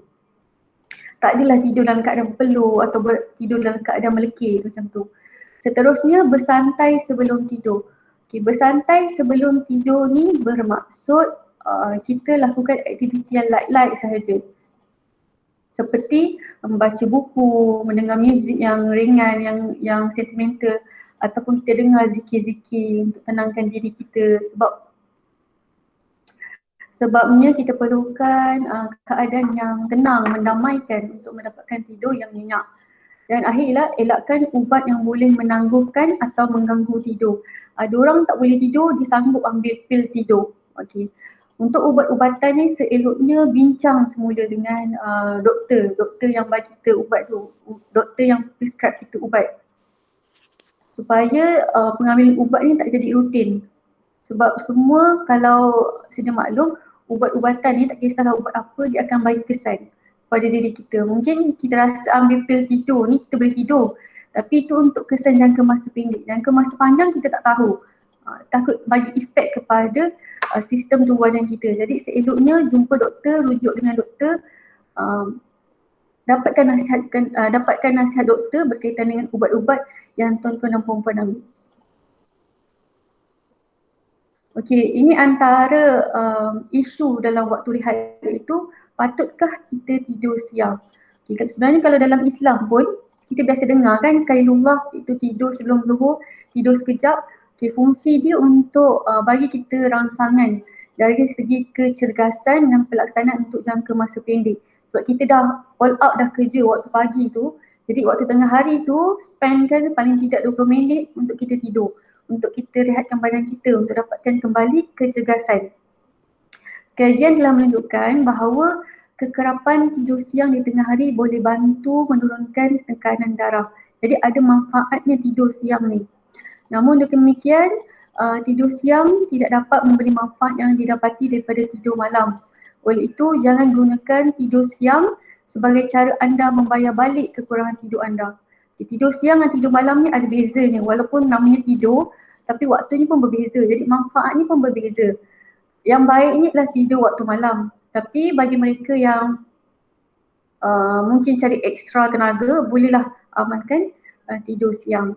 Tak adalah tidur dalam keadaan peluk atau tidur dalam keadaan melekit macam tu. Seterusnya, bersantai sebelum tidur. Okay, bersantai sebelum tidur ni bermaksud kita lakukan aktiviti yang light-light sahaja. Seperti membaca buku, mendengar muzik yang ringan, yang sentimental, ataupun kita dengar zikir-zikir untuk tenangkan diri kita, sebabnya kita perlukan keadaan yang tenang, mendamaikan untuk mendapatkan tidur yang nyenyak. Dan akhirnya, elakkan ubat yang boleh menangguhkan atau mengganggu tidur. Ada orang tak boleh tidur, dia sanggup ambil pil tidur. Okay. Untuk ubat-ubatan ni seeloknya bincang semula dengan doktor yang bagi kita ubat tu, doktor yang prescribe kita ubat. Supaya pengambilan ubat ni tak jadi rutin. Sebab semua kalau sedia maklum, ubat-ubatan ni tak kisahlah ubat apa, dia akan bagi kesan pada diri kita. Mungkin kita rasa ambil pil tidur ni kita boleh tidur, tapi itu untuk kesan jangka masa pendek. Jangka masa panjang kita tak tahu. Takut bagi efek kepada sistem tubuh badan kita. Jadi seeloknya jumpa doktor, rujuk dengan doktor, dapatkan nasihat doktor berkaitan dengan ubat-ubat yang tuan-tuan dan puan-puan ambil. Okey, ini antara isu dalam waktu rehat itu, patutkah kita tidur siang? Okay, sebenarnya kalau dalam Islam pun kita biasa dengar kan qailullah itu tidur sebelum zuhur, tidur sekejap. Okay, fungsi dia untuk bagi kita rangsangan dari segi kecergasan dan pelaksanaan untuk jangka masa pendek. Sebab kita dah all out dah kerja waktu pagi tu, jadi waktu tengah hari tu spend kan paling tidak 20 minit untuk kita tidur, untuk kita rehatkan badan kita untuk dapatkan kembali kecergasan. Kajian telah menunjukkan bahawa kekerapan tidur siang di tengah hari boleh bantu menurunkan tekanan darah. Jadi ada manfaatnya tidur siang ni. Namun demikian, tidur siang tidak dapat memberi manfaat yang didapati daripada tidur malam. Oleh itu, jangan gunakan tidur siang sebagai cara anda membayar balik kekurangan tidur anda. Tidur siang dan tidur malam ni ada bezanya. Walaupun namanya tidur, tapi waktunya pun berbeza. Jadi manfaatnya pun berbeza. Yang baiknya adalah tidur waktu malam. Tapi bagi mereka yang mungkin cari ekstra tenaga, bolehlah amalkan tidur siang.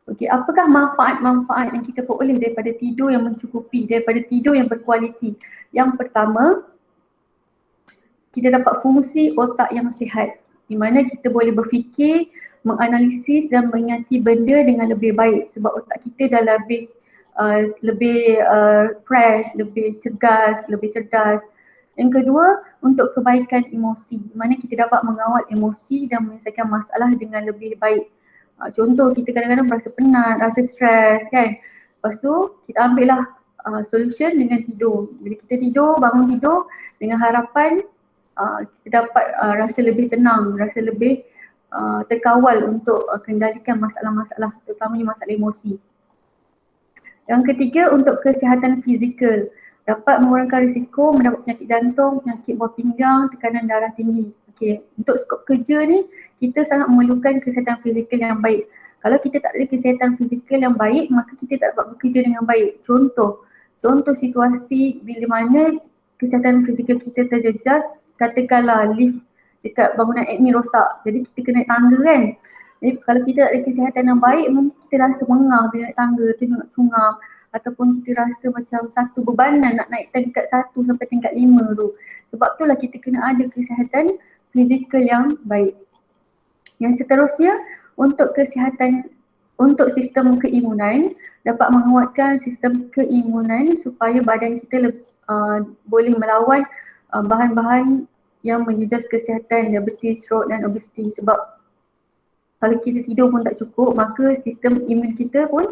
Okey, apakah manfaat-manfaat yang kita peroleh daripada tidur yang mencukupi, daripada tidur yang berkualiti? Yang pertama, kita dapat fungsi otak yang sihat, di mana kita boleh berfikir, menganalisis dan mengingati benda dengan lebih baik sebab otak kita dah lebih fresh, lebih cergas, lebih cerdas. Yang kedua, untuk kebaikan emosi, di mana kita dapat mengawal emosi dan menyelesaikan masalah dengan lebih baik. Contoh, kita kadang-kadang merasa penat, rasa stres kan. Lepas tu kita ambillah solution dengan tidur. Bila kita tidur, bangun tidur dengan harapan kita dapat rasa lebih tenang, rasa lebih terkawal untuk kendalikan masalah-masalah, terutamanya masalah emosi. Yang ketiga, untuk kesihatan fizikal, dapat mengurangkan risiko mendapat penyakit jantung, penyakit buah pinggang, tekanan darah tinggi. Okay. Untuk skop kerja ni, kita sangat memerlukan kesihatan fizikal yang baik. Kalau kita tak ada kesihatan fizikal yang baik, maka kita tak dapat bekerja dengan baik. Contoh situasi bila mana kesihatan fizikal kita terjejas, katakanlah lift dekat bangunan admin rosak, jadi kita kena naik tangga kan. Jadi kalau kita tak ada kesihatan yang baik, mungkin kita rasa mengang bila naik tangga, tengok-tengok, ataupun kita rasa macam satu bebanan nak naik tingkat 1 sampai tingkat 5 tu. Sebab itulah kita kena ada kesihatan fizikal yang baik. Yang seterusnya, untuk kesihatan, untuk sistem keimunan, dapat menguatkan sistem keimunan supaya badan kita boleh melawan bahan-bahan yang menjejas kesihatan, diabetes, stroke dan obesiti. Sebab kalau kita tidur pun tak cukup, maka sistem imun kita pun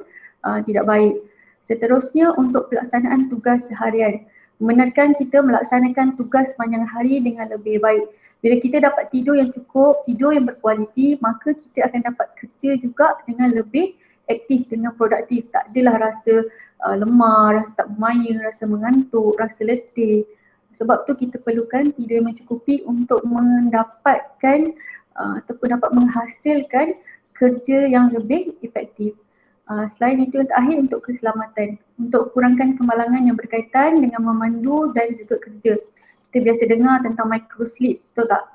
tidak baik. Seterusnya, untuk pelaksanaan tugas seharian, membenarkan kita melaksanakan tugas sepanjang hari dengan lebih baik. Bila kita dapat tidur yang cukup, tidur yang berkualiti, maka kita akan dapat kerja juga dengan lebih aktif, dengan produktif. Tak adalah rasa lemah, rasa tak bermaya, rasa mengantuk, rasa letih. Sebab tu kita perlukan tidur yang mencukupi untuk mendapatkan ataupun dapat menghasilkan kerja yang lebih efektif. Selain itu yang terakhir untuk keselamatan, untuk kurangkan kemalangan yang berkaitan dengan memandu dan juga kerja. Kita biasa dengar tentang micro sleep, betul tak?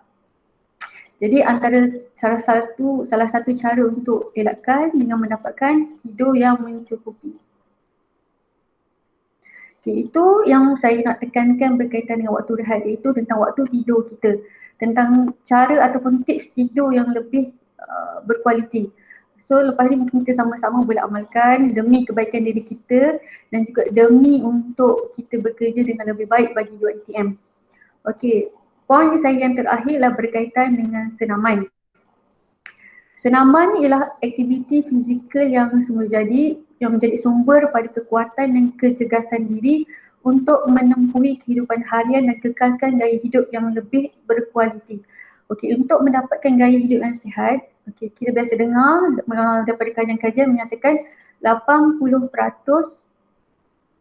Jadi antara salah satu cara untuk elakkan dengan mendapatkan tidur yang mencukupi. Okay, itu yang saya nak tekankan berkaitan dengan waktu rehat, iaitu tentang waktu tidur kita, tentang cara ataupun tips tidur yang lebih berkualiti. So lepas ni mungkin kita sama-sama boleh amalkan demi kebaikan diri kita dan juga demi untuk kita bekerja dengan lebih baik bagi UiTM. Okey, poin saya yang terakhir adalah berkaitan dengan senaman. Senaman ialah aktiviti fizikal yang semula jadi, yang menjadi sumber pada kekuatan dan kecergasan diri untuk menempuhi kehidupan harian dan kekalkan gaya hidup yang lebih berkualiti. Okey, untuk mendapatkan gaya hidup yang sihat, okey, kita biasa dengar daripada kajian-kajian menyatakan 80%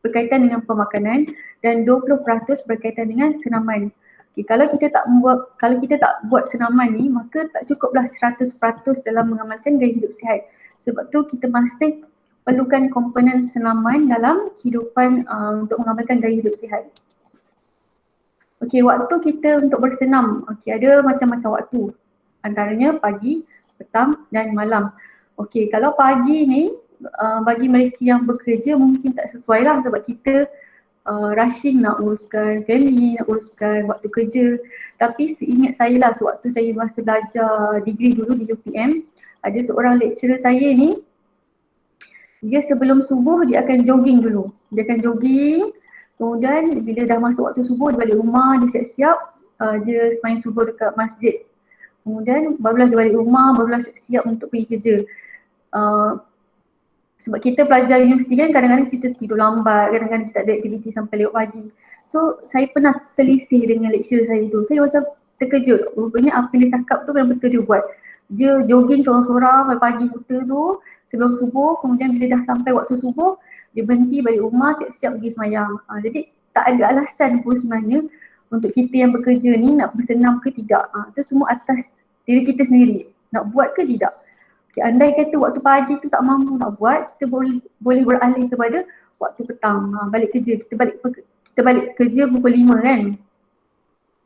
berkaitan dengan pemakanan dan 20% berkaitan dengan senaman. Okay, kalau kita tak buat senaman ni, maka tak cukuplah 100% dalam mengamalkan gaya hidup sihat. Sebab tu kita masih perlukan komponen senaman dalam kehidupan untuk mengamalkan gaya hidup sihat. Okey, waktu kita untuk bersenam, okey, ada macam-macam waktu. Antaranya pagi, petang dan malam. Okey, kalau pagi ni bagi mereka yang bekerja mungkin tak sesuai lah sebab kita rushing nak uruskan family, nak uruskan waktu kerja. Tapi seingat saya lah sewaktu saya masa belajar degree dulu di UPM, ada seorang lecturer saya ni, dia sebelum subuh dia akan jogging dulu. Dia akan jogging, kemudian bila dah masuk waktu subuh dia balik rumah, dia siap-siap, dia sembahyang subuh dekat masjid. Kemudian barulah dia balik rumah, barulah siap-siap untuk pergi kerja. Sebab kita pelajar universiti kan kadang-kadang kita tidur lambat, kadang-kadang kita tak ada aktiviti sampai lewat pagi. So saya pernah selisih dengan lecturer saya tu. Saya macam terkejut, rupanya apa yang dia cakap tu memang betul dia buat. Dia jogging seorang-seorang sampai pagi buta tu sebelum subuh, kemudian bila dah sampai waktu subuh, dia berhenti balik rumah siap-siap pergi semayang. Jadi tak ada alasan pun sebenarnya untuk kita yang bekerja ni nak bersenam ke tidak. Itu semua atas diri kita sendiri, nak buat ke tidak. Okay, andai kata waktu pagi tu tak mampu nak buat, kita boleh beralih kepada waktu petang, balik kerja. Kita balik kerja pukul 5 kan.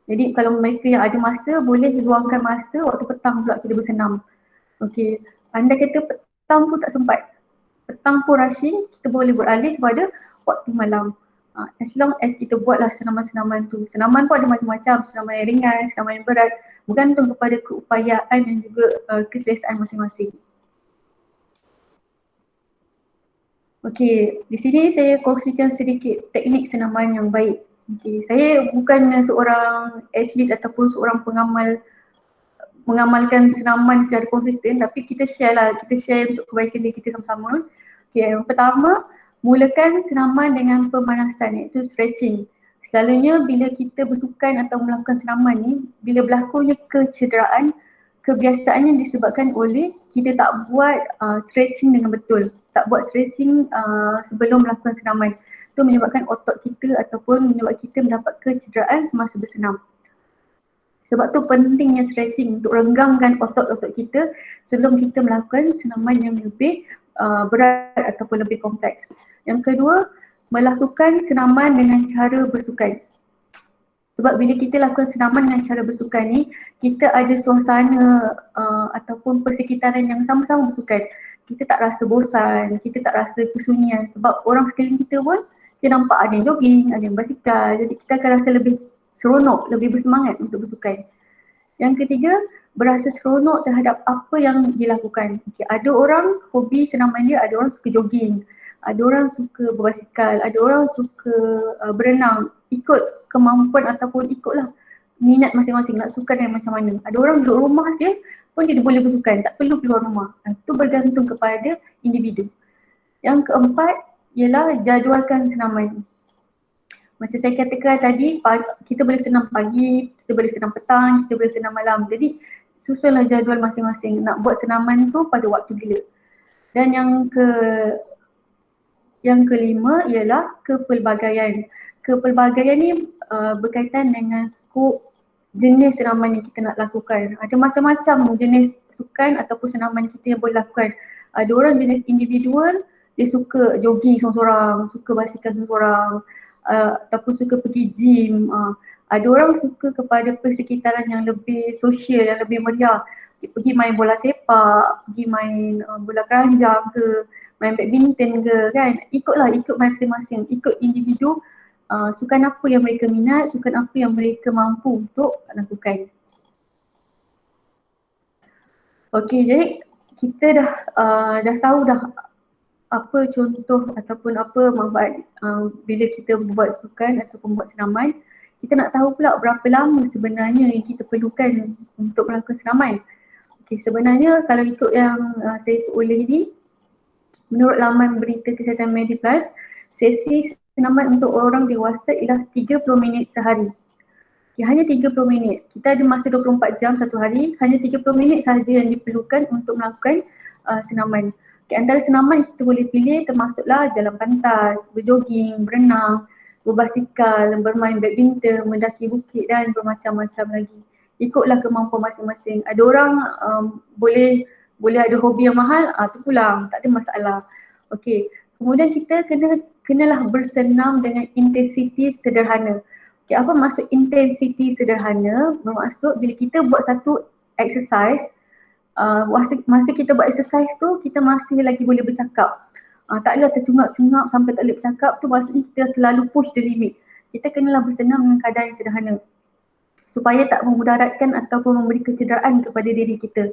Jadi kalau mereka yang ada masa boleh luangkan masa waktu petang pula kita bersenam. Okey, andai kata petang pun tak sempat, petang pun rushing, kita boleh beralih kepada waktu malam. As long as kita buatlah senaman-senaman tu. Senaman pun ada macam-macam, senaman yang ringan, senaman yang berat, bergantung kepada keupayaan dan juga keselesaan masing-masing. Okey, di sini saya kongsikan sedikit teknik senaman yang baik. Okey, saya bukan seorang atlet ataupun seorang mengamalkan senaman secara konsisten, tapi kita share untuk kebaikan diri kita sama-sama. Okey, yang pertama, mulakan senaman dengan pemanasan iaitu stretching. Selalunya bila kita bersukan atau melakukan senaman ni, bila berlakunya kecederaan, kebiasaannya disebabkan oleh kita tak buat stretching dengan betul. Tak buat stretching sebelum melakukan senaman. Itu menyebabkan otot kita ataupun menyebabkan kita mendapat kecederaan semasa bersenam. Sebab tu pentingnya stretching untuk renggangkan otot-otot kita sebelum kita melakukan senaman yang lebih berat ataupun lebih kompleks. Yang kedua, melakukan senaman dengan cara bersukan. Sebab bila kita lakukan senaman dengan cara bersukan ni, kita ada suasana ataupun persekitaran yang sama-sama bersukan. Kita tak rasa bosan, kita tak rasa kesunyian sebab orang sekeliling kita pun kita nampak ada yang jogging, ada yang basikal, jadi kita akan rasa lebih seronok, lebih bersemangat untuk bersukan. Yang ketiga, berasa seronok terhadap apa yang dilakukan. Okay, ada orang hobi senaman dia, ada orang suka jogging, ada orang suka berbasikal, ada orang suka berenang. Ikut kemampuan ataupun ikutlah minat masing-masing nak sukan yang macam mana. Ada orang duduk rumah saja pun dia boleh bersukan, tak perlu keluar rumah. Itu bergantung kepada individu. Yang keempat ialah jadualkan senaman. Macam saya katakan tadi, kita boleh senam pagi, kita boleh senam petang, kita boleh senam malam. Jadi susunlah jadual masing-masing nak buat senaman tu pada waktu bila. Dan yang kelima ialah kepelbagaian. Kepelbagaian ni berkaitan dengan skop jenis senaman yang kita nak lakukan. Ada macam-macam jenis sukan ataupun senaman kita yang boleh lakukan. Ada orang jenis individual, dia suka jogging seorang-seorang, suka basikal seorang-seorang, ataupun suka pergi gym. Ada orang suka kepada persekitaran yang lebih sosial, yang lebih meriah. Pergi main bola sepak, pergi main bola keranjang ke, main badminton ke kan. Ikut masing-masing, ikut individu. Sukan apa yang mereka minat, sukan apa yang mereka mampu untuk lakukan. Okey, jadi kita dah tahu dah apa contoh ataupun apa manfaat bila kita buat sukan ataupun buat senaman. Kita nak tahu pula berapa lama sebenarnya yang kita perlukan untuk melakukan senaman. Okey, sebenarnya kalau ikut yang saya peroleh ni, menurut laman berita kesihatan MediPlus, sesi senaman untuk orang dewasa ialah 30 minit sehari. Okay, hanya 30 minit. Kita ada masa 24 jam satu hari, hanya 30 minit sahaja yang diperlukan untuk melakukan senaman. Okay, antara senaman kita boleh pilih termasuklah jalan pantas, berjoging, berenang, berbasikal, bermain badminton, mendaki bukit dan bermacam-macam lagi. Ikutlah kemampuan masing-masing. Ada orang boleh ada hobi yang mahal, terpulang, tak ada masalah. Okey, kemudian kita kenalah bersenam dengan intensiti sederhana. Okay, apa maksud intensiti sederhana? Bermaksud bila kita buat satu exercise, masa kita buat exercise tu kita masih lagi boleh bercakap. Taklah tercungap-cungap sampai tak boleh bercakap tu maksudnya kita terlalu push the limit. Kita kenalah bersenam dengan kadar yang sederhana supaya tak memudaratkan ataupun memberi kecederaan kepada diri kita.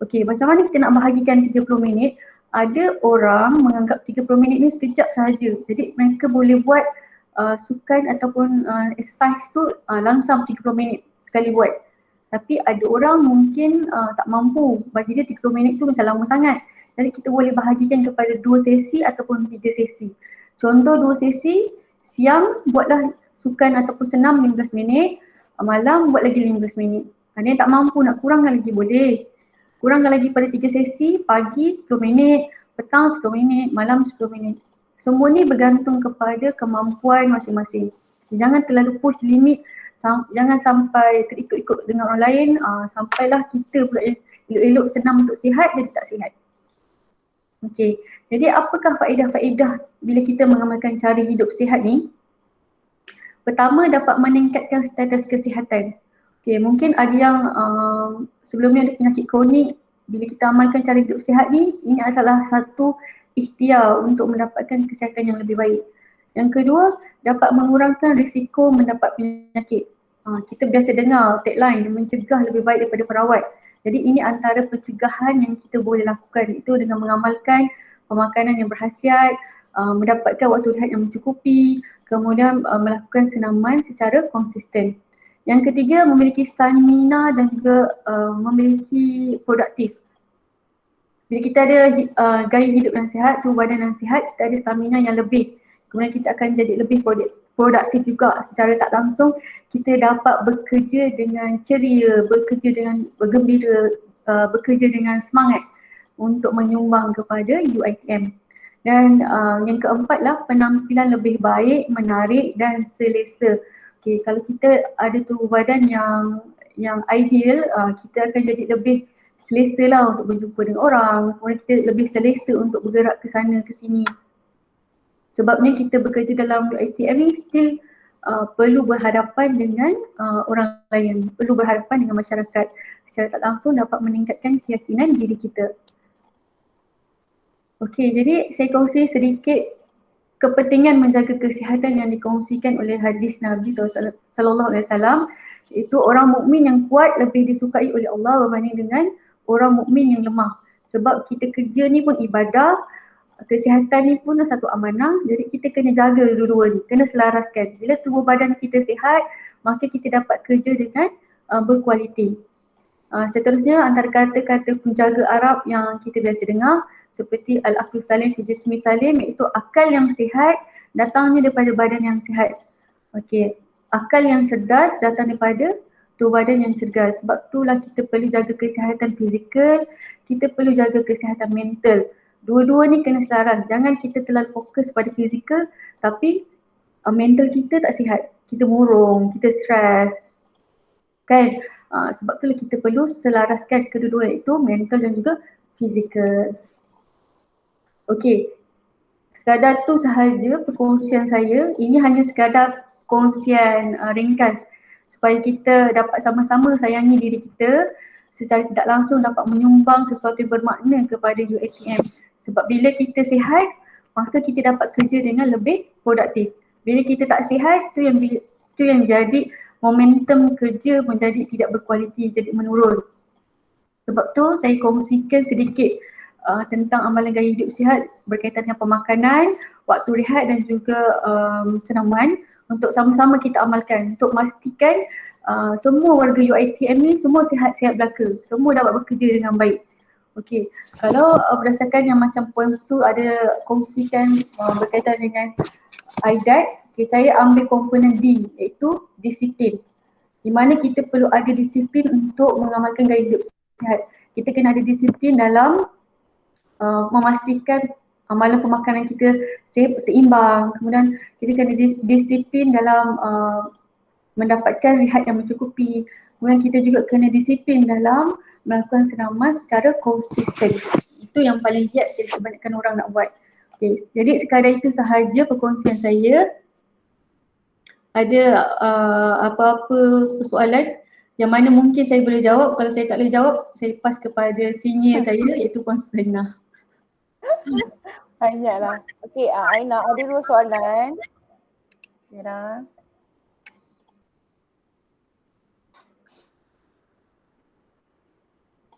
Okey, macam mana kita nak bahagikan 30 minit? Ada orang menganggap 30 minit ni sekejap sahaja. Jadi mereka boleh buat sukan ataupun exercise tu langsam 30 minit sekali buat. Tapi ada orang mungkin tak mampu, bagi dia 30 minit tu macam lama sangat. Jadi kita boleh bahagikan kepada 2 sesi ataupun 3 sesi. Contoh 2 sesi, siang buatlah sukan ataupun senam 15 minit, malam buat lagi 15 minit. Ada yang tak mampu nak kurangkan lagi boleh. Kurangkan lagi pada 3 sesi, pagi 10 minit, petang 10 minit, malam 10 minit. Semua ni bergantung kepada kemampuan masing-masing. Jangan terlalu push limit, jangan sampai terikut-ikut dengan orang lain, sampailah kita pula elok-elok senam untuk sihat jadi tak sihat. Okey, jadi apakah faedah-faedah bila kita mengamalkan cara hidup sihat ni? Pertama, dapat meningkatkan status kesihatan. Okay, mungkin ada yang sebelumnya ada penyakit kronik, bila kita amalkan cara hidup sihat ni, ini adalah satu ikhtiar untuk mendapatkan kesihatan yang lebih baik. Yang kedua, dapat mengurangkan risiko mendapat penyakit. Kita biasa dengar tagline, mencegah lebih baik daripada perawat. Jadi ini antara pencegahan yang kita boleh lakukan, itu dengan mengamalkan pemakanan yang berkhasiat, mendapatkan waktu rehat yang mencukupi, kemudian melakukan senaman secara konsisten. Yang ketiga, memiliki stamina dan juga memiliki produktif. Bila kita ada gaya hidup yang sihat, tubuh badan yang sihat, kita ada stamina yang lebih. Kemudian kita akan jadi lebih produktif juga secara tak langsung. Kita dapat bekerja dengan ceria, bekerja dengan bergembira, bekerja dengan semangat untuk menyumbang kepada UiTM. Dan yang keempatlah penampilan lebih baik, menarik dan selesa. Okay, kalau kita ada tubuh badan yang ideal, kita akan jadi lebih selesa lah untuk berjumpa dengan orang, kemudian kita lebih selesa untuk bergerak ke sana ke sini. Sebabnya kita bekerja dalam UiTM ni still perlu berhadapan dengan orang lain, perlu berhadapan dengan masyarakat. Secara tak langsung dapat meningkatkan keyakinan diri kita. Okey, jadi saya kongsi sedikit kepentingan menjaga kesihatan yang dikongsikan oleh hadis Nabi SAW, iaitu orang mukmin yang kuat lebih disukai oleh Allah berbanding dengan orang mukmin yang lemah. Sebab kita kerja ni pun ibadah, kesihatan ni pun satu amanah, jadi kita kena jaga dua-dua ni, kena selaraskan. Bila tubuh badan kita sihat, maka kita dapat kerja dengan berkualiti. Seterusnya antara kata-kata penjaga Arab yang kita biasa dengar seperti al-aqlu salim fi jismi salim, iaitu akal yang sihat datangnya daripada badan yang sihat. Okey, akal yang cerdas datang daripada tubuh badan yang cergas. Sebab itulah kita perlu jaga kesihatan fizikal, kita perlu jaga kesihatan mental. Dua-dua ni kena selaras. Jangan kita terlalu fokus pada fizikal tapi mental kita tak sihat. Kita murung, kita stres. Kan? Sebab itulah kita perlu selaraskan kedua-dua iaitu mental dan juga fizikal. Okey, sekadar tu sahaja perkongsian saya. Ini hanya sekadar kongsian ringkas supaya kita dapat sama-sama sayangi diri kita, secara tidak langsung dapat menyumbang sesuatu yang bermakna kepada UiTM. Sebab bila kita sihat, maka kita dapat kerja dengan lebih produktif. Bila kita tak sihat, tu yang jadi momentum kerja menjadi tidak berkualiti, jadi menurun. Sebab tu saya kongsikan sedikit tentang amalan gaya hidup sihat berkaitan dengan pemakanan, waktu rehat dan juga senaman untuk sama-sama kita amalkan untuk memastikan semua warga UiTM ni semua sihat-sihat belaka, semua dapat bekerja dengan baik. Okey, kalau berdasarkan yang macam Puan Su ada kongsikan berkaitan dengan IDAT, saya ambil komponen D iaitu disiplin. Di mana kita perlu ada disiplin untuk mengamalkan gaya hidup sihat. Kita kena ada disiplin dalam memastikan amalan pemakanan kita seimbang. Kemudian kita kena disiplin dalam mendapatkan rehat yang mencukupi. Kemudian kita juga kena disiplin dalam melakukan senaman secara konsisten. Itu yang paling giat sekali kebanyakan orang nak buat. Okay. Jadi sekadar itu sahaja perkongsian saya. Ada apa-apa persoalan yang mana mungkin saya boleh jawab. Kalau saya tak boleh jawab, saya pass kepada senior saya iaitu Puan Susaina. Banyaklah. Okey, Aina ada 2 soalan. Kira.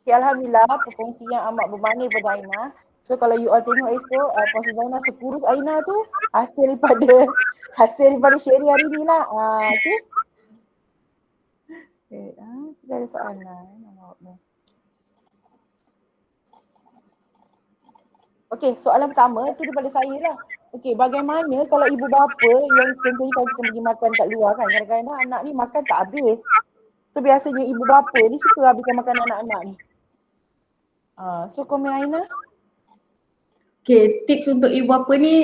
Okay, Alhamdulillah perkongsian yang amat bermakna pada Aina. So kalau you all tengok esok Puan Suzaina sekurus Aina tu hasil daripada sharing hari ni lah. Okay. Kita ada soalan. Okey, soalan pertama tu daripada saya lah. Okey, bagaimana kalau ibu bapa yang contohnya kalau kita pergi makan kat luar kan, kadang-kadang anak ni makan tak habis. So biasanya ibu bapa ni suka habiskan makanan anak-anak ni. So komen Aina. Okay, tips untuk ibu bapa ni,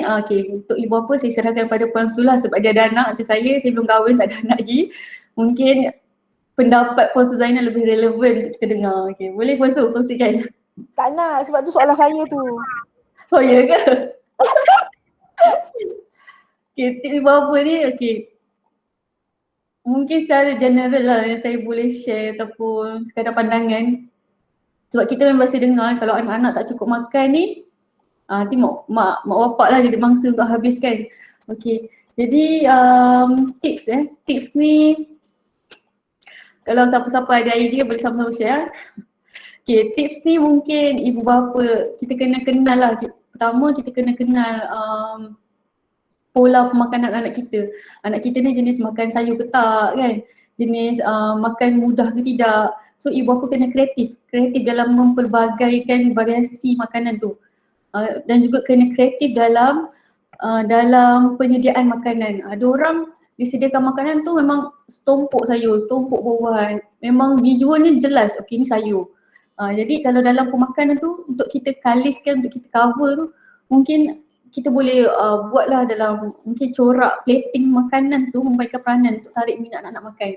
untuk ibu bapa saya serahkan pada Puan Su lah sebab dia ada anak macam saya belum kahwin, tak ada anak lagi. Mungkin pendapat Puan Suzaina lebih relevan untuk kita dengar. Okay, boleh Puan Su kongsikan? Tak nak, sebab tu soalan saya tu. Oh ya ke? Okay, tips ibu bapa ni, mungkin secara general lah yang saya boleh share ataupun sekadar pandangan. Sebab kita memang biasa dengar kalau anak-anak tak cukup makan ni, nanti mak bapak lah jadi mangsa untuk habiskan. Okey, jadi tips ni kalau siapa-siapa ada idea boleh sama-sama share. Okey, tips ni mungkin ibu bapa kita kena kenal lah. Pertama kita kena kenal pola pemakanan anak kita. Anak kita ni jenis makan sayur ke tak kan? Jenis makan mudah ke tidak. So ibu bapa kena kreatif dalam mempelbagaikan variasi makanan tu. Dan juga kena kreatif dalam penyediaan makanan. Ada orang disediakan makanan tu memang setumpuk sayur, setumpuk buah-buahan. Memang visualnya jelas, okey ni sayur. Jadi kalau dalam pemakanan tu untuk kita kaliskan, untuk kita cover tu mungkin kita boleh buatlah dalam mungkin corak plating makanan tu memberikan peranan untuk tarik minat anak-anak makan.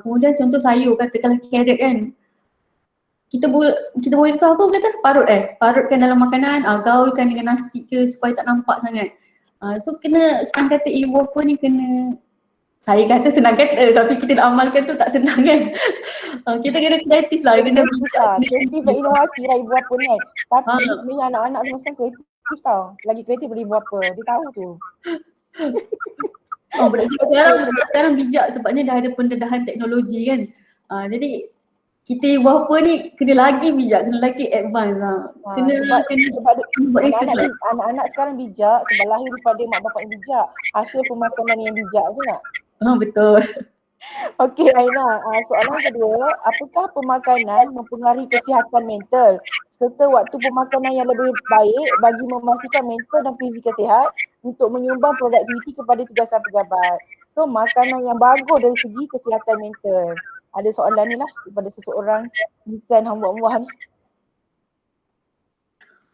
Kemudian contoh sayur, katakanlah carrot kan. Kita boleh tahu apa kata parutkan dalam makanan, gaulkan dengan nasi ke supaya tak nampak sangat. So kena senang kata ibu bapa ni kena, saya kata senang kata tapi kita nak amalkan tu tak senang kan. Kita kena kreatif lah, kena kreatif dan inovasi lah ibu bapa ni kan. Tapi sebenarnya anak-anak tu sekarang kreatif tau. Lagi kreatif daripada ibu bapa, dia tahu tu. Sekarang bijak sebabnya dah ada pendedahan teknologi kan. Jadi kita ibu bapa ni kena lagi bijak, kena lagi advance lah. Sebab anak-anak sekarang bijak sebab lahir daripada mak bapak yang bijak. Hasil pemakanan yang bijak tu nak? Betul. Okey Aina, soalan kedua, apakah pemakanan mempengaruhi kesihatan mental serta waktu pemakanan yang lebih baik bagi memastikan mental dan fizikal sihat untuk menyumbang produktiviti kepada tugasan pejabat? So makanan yang bagus dari segi kesihatan mental. Ada soalan ni lah daripada seseorang insan hamba Allah ni.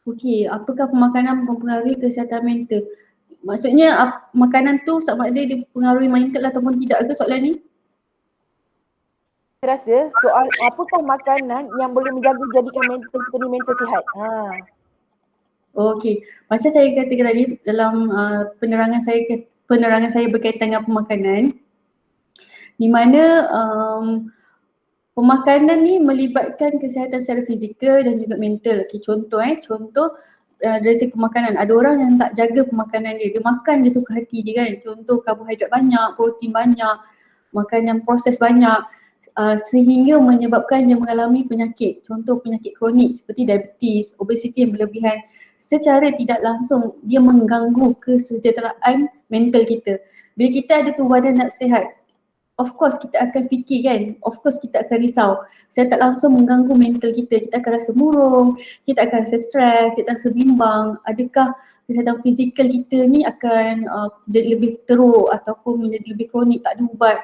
Okey, apakah pemakanan mempengaruhi kesihatan mental? Maksudnya makanan tu sama ada dia pengaruhi mental ataupun tidak ke soalan ni? Saya rasa soal apakah makanan yang boleh menjaga jadikan mental kita ni mental sihat. Okey, macam saya katakan tadi dalam penerangan saya berkaitan dengan pemakanan, di mana pemakanan ni melibatkan kesihatan secara fizikal dan juga mental. Okay, contoh dari segi pemakanan. Ada orang yang tak jaga pemakanan dia. Dia makan dia suka hati dia kan. Contoh karbohidrat banyak, protein banyak, makanan proses banyak sehingga menyebabkan dia mengalami penyakit. Contoh penyakit kronik seperti diabetes, obesiti yang berlebihan. Secara tidak langsung dia mengganggu kesejahteraan mental kita. Bila kita ada tubuh badan tak sihat, of course kita akan fikir kan, of course kita akan risau. Saya tak langsung mengganggu mental kita, kita akan rasa murung, kita akan rasa stres, kita rasa bimbang. Adakah kesihatan fizikal kita ni akan jadi lebih teruk ataupun menjadi lebih kronik, tak ada ubat.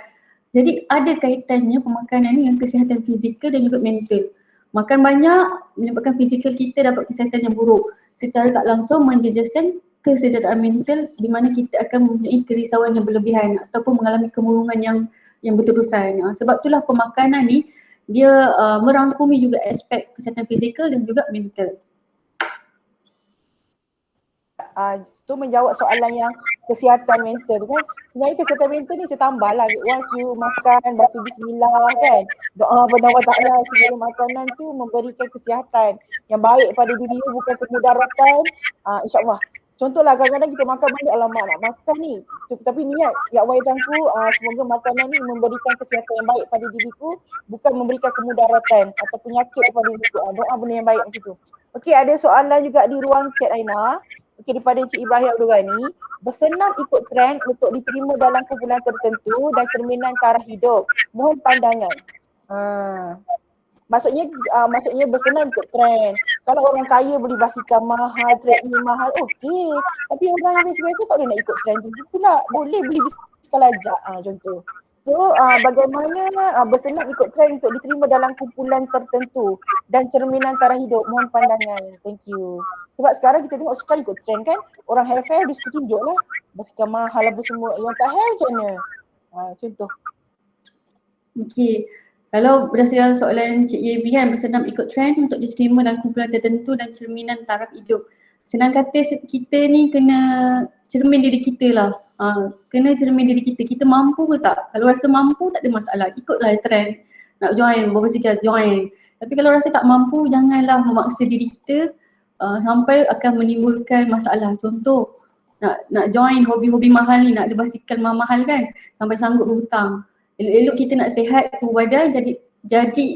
Jadi ada kaitannya pemakanan ni dengan kesihatan fizikal dan juga mental. Makan banyak menyebabkan fizikal kita dapat kesihatan yang buruk. Secara tak langsung menjejaskan kesejahteraan mental di mana kita akan mempunyai kerisauan yang berlebihan ataupun mengalami kemurungan yang berterusan. Sebab itulah pemakanan ni dia merangkumi juga aspek kesihatan fizikal dan juga mental. Tu menjawab soalan yang kesihatan mental kan. Sebenarnya kesihatan mental ni saya tambah lah. Once you makan, baca bismillah kan. Doa pada Allah Ta'ala segala makanan tu memberikan kesihatan yang baik pada diri you, bukan kemudaratan. InsyaAllah. Contohlah kadang-kadang kita makan balik, alamak nak makan ni. Tapi niat, ya Allah Tuhanku, semoga makanan ni memberikan kesihatan yang baik pada diriku, bukan memberikan kemudaratan atau penyakit pada diriku. Doa benda yang baik macam tu. Okey, ada soalan juga di ruang chat Aina. Okey, daripada Encik Ibrahim Abdul Ghani. Bersenam ikut trend untuk diterima dalam kumpulan tertentu dan cerminan taraf hidup. Mohon pandangan. Maksudnya bersenam ikut trend. Kalau orang kaya beli basikal mahal, treadmill mahal, okey. Tapi orang yang biasa-biasa tak boleh nak ikut trend tu pula. Boleh beli basikal ajak, contoh. So bagaimana bersenam ikut trend untuk diterima dalam kumpulan tertentu dan cerminan taraf hidup. Mohon pandangan. Thank you. Sebab sekarang kita tengok suka ikut trend kan. Orang hair-hair dia suka tunjuk lah. Basikal mahal apa semua. Yang tak hair macam mana? Contoh. Okey, kalau berdasarkan soalan Cik Yebi kan, bersenam ikut trend untuk diterima dalam kumpulan tertentu dan cerminan taraf hidup. Senang kata kita ni kena cermin diri kita lah. Kena cermin diri kita. Kita mampu ke tak? Kalau rasa mampu tak ada masalah. Ikutlah trend. Nak join, berbasikal join. Tapi kalau rasa tak mampu, janganlah memaksa diri kita sampai akan menimbulkan masalah. Contoh, nak join hobi-hobi mahal ni, nak ada basikal mahal kan, sampai sanggup berhutang. Elok-elok kita nak sihat tu badan jadi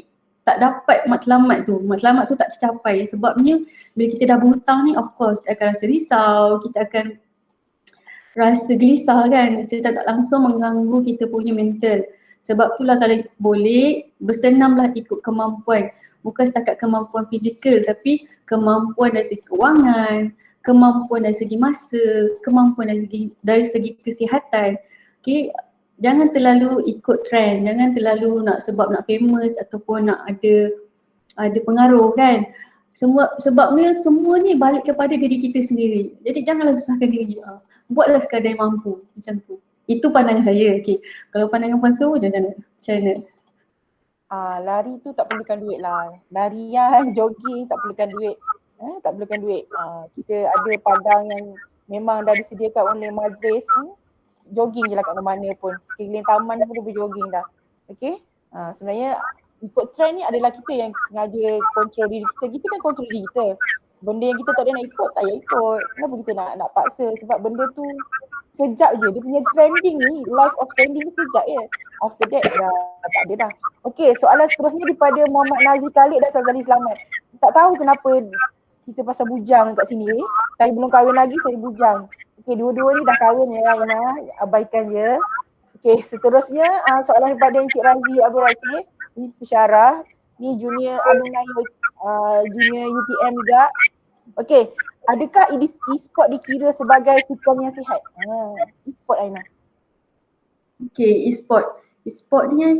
tak dapat matlamat tu. Matlamat tu tak tercapai. Sebabnya bila kita dah berhutang ni, of course kita akan rasa risau, kita akan rasa gelisah kan. Secara tak langsung mengganggu kita punya mental. Sebab itulah kalau boleh bersenamlah ikut kemampuan. Bukan setakat kemampuan fizikal tapi kemampuan dari segi kewangan, kemampuan dari segi masa, kemampuan dari segi kesihatan. Okay, jangan terlalu ikut trend, jangan terlalu sebab nak famous ataupun nak ada pengaruh kan. Sebabnya semua ni balik kepada diri kita sendiri. Jadi janganlah susahkan diri. Buatlah sekadar yang mampu macam tu. Itu pandangan saya. Okay. Kalau pandangan Puan macam mana? Lari tu tak perlukan duit lah. Larian, jogging tak perlukan duit. Tak perlukan duit. Kita ada padang yang memang dah disediakan oleh majlis. Jogging je lah kat mana-mana pun. Sekeliling taman pun boleh jogging dah. Okay. Sebenarnya ikut trend ni adalah kita yang sengaja kontrol diri kita. Kita kan kontrol diri kita. Benda yang kita tak ada nak ikut, tak payah ikut. Kenapa kita nak paksa? Sebab benda tu sekejap je. Dia punya trending ni, life of trending ni sekejap je. After that dah tak ada dah. Okay, soalan seterusnya daripada Muhammad Nazri Khalid dan Sazali Selamat. Tak tahu kenapa kita pasal bujang kat sini. Saya belum kahwin lagi, saya bujang. Okay, dua-dua ni dah kahwin ya Aina, abaikan je. Okay, seterusnya soalan daripada Encik Razi Abdul Rasyid. Ni pensyarah, ni junior alumni junior UTM juga. Okay, adakah e-sport dikira sebagai sukan yang sihat? E-sport Aina. Okay, e-sport. E-sport ni kan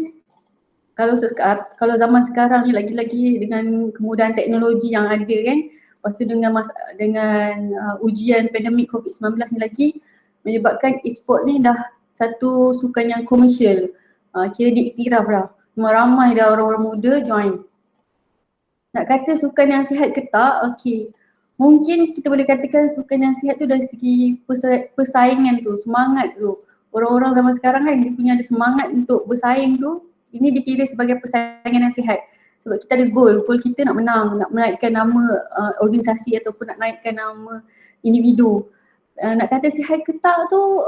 kalau zaman sekarang ni lagi-lagi dengan kemudahan teknologi yang ada kan, lepas tu dengan ujian pandemik COVID-19 ni lagi menyebabkan e-sport ni dah satu sukan yang komersial. Kira diiktiraf dah. Memang ramai dah orang-orang muda join. Nak kata sukan yang sihat ke tak, okay. Mungkin kita boleh katakan sukan yang sihat tu dari segi persaingan tu, semangat tu. Orang-orang zaman sekarang kan dia punya ada semangat untuk bersaing tu, ini dikira sebagai persaingan yang sihat. Sebab kita ada goal kita nak menang, nak menaikkan nama organisasi ataupun nak naikkan nama individu. Nak kata sihat ke tak tu,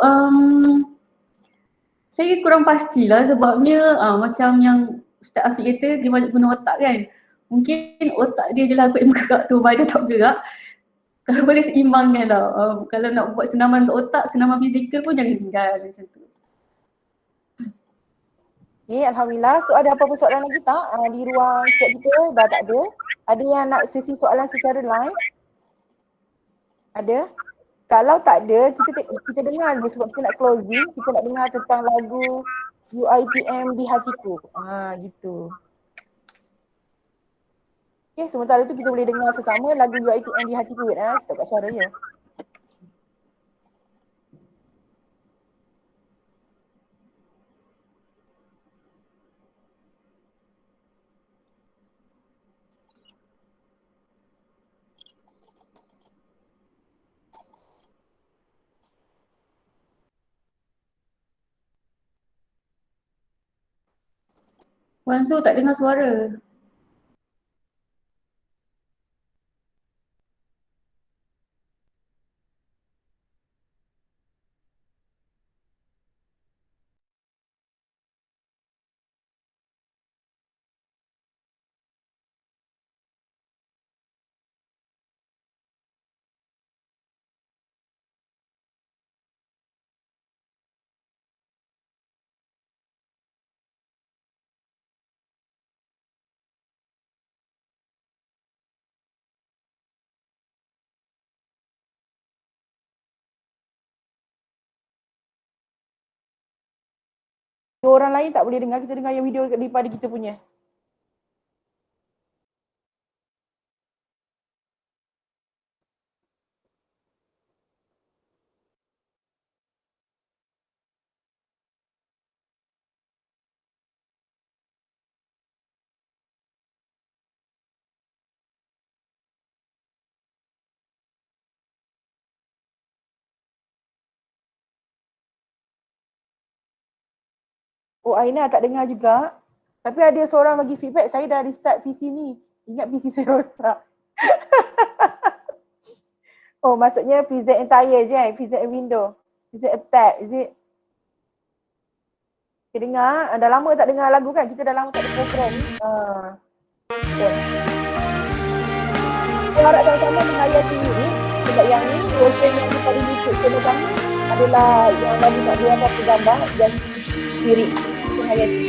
saya kurang pastilah sebabnya macam yang Ustaz Afiq kata dia banyak guna otak kan. Mungkin otak dia je lah kot yang bergerak tu, badan tak bergerak. Kalau boleh seimbangkan lah. Kalau nak buat senaman untuk otak, senaman fizikal pun jangan tinggal macam tu. Okay, Alhamdulillah. So ada apa-apa soalan lagi tak? Di ruang chat kita dah tak ada. Ada yang nak sesi soalan secara live? Ada? Kalau tak ada, kita dengar dulu sebab kita nak closing. Kita nak dengar tentang lagu UITM di hatiku. Gitu. Okay, sementara tu kita boleh dengar sesama lagu UITM di hatiku. Stop kat suara je. Wan Su tak dengar suara. Orang lain tak boleh dengar, kita dengar yang video daripada kita punya. Oh, Aina tak dengar juga. Tapi ada seorang bagi feedback, saya dah restart PC ni. Ingat PC saya rosak. Oh, maksudnya PZ entire je, PZ window. PZ attack, is it? Kita dengar, dah lama tak dengar lagu kan? Kita dah lama tak ada program ni. Saya harap sama-sama menghayati ini. Sebab yang ni, version yang di pada YouTube channel kami adalah yang lagu tak ada apa-apa gambar dan lirik. Menghayati.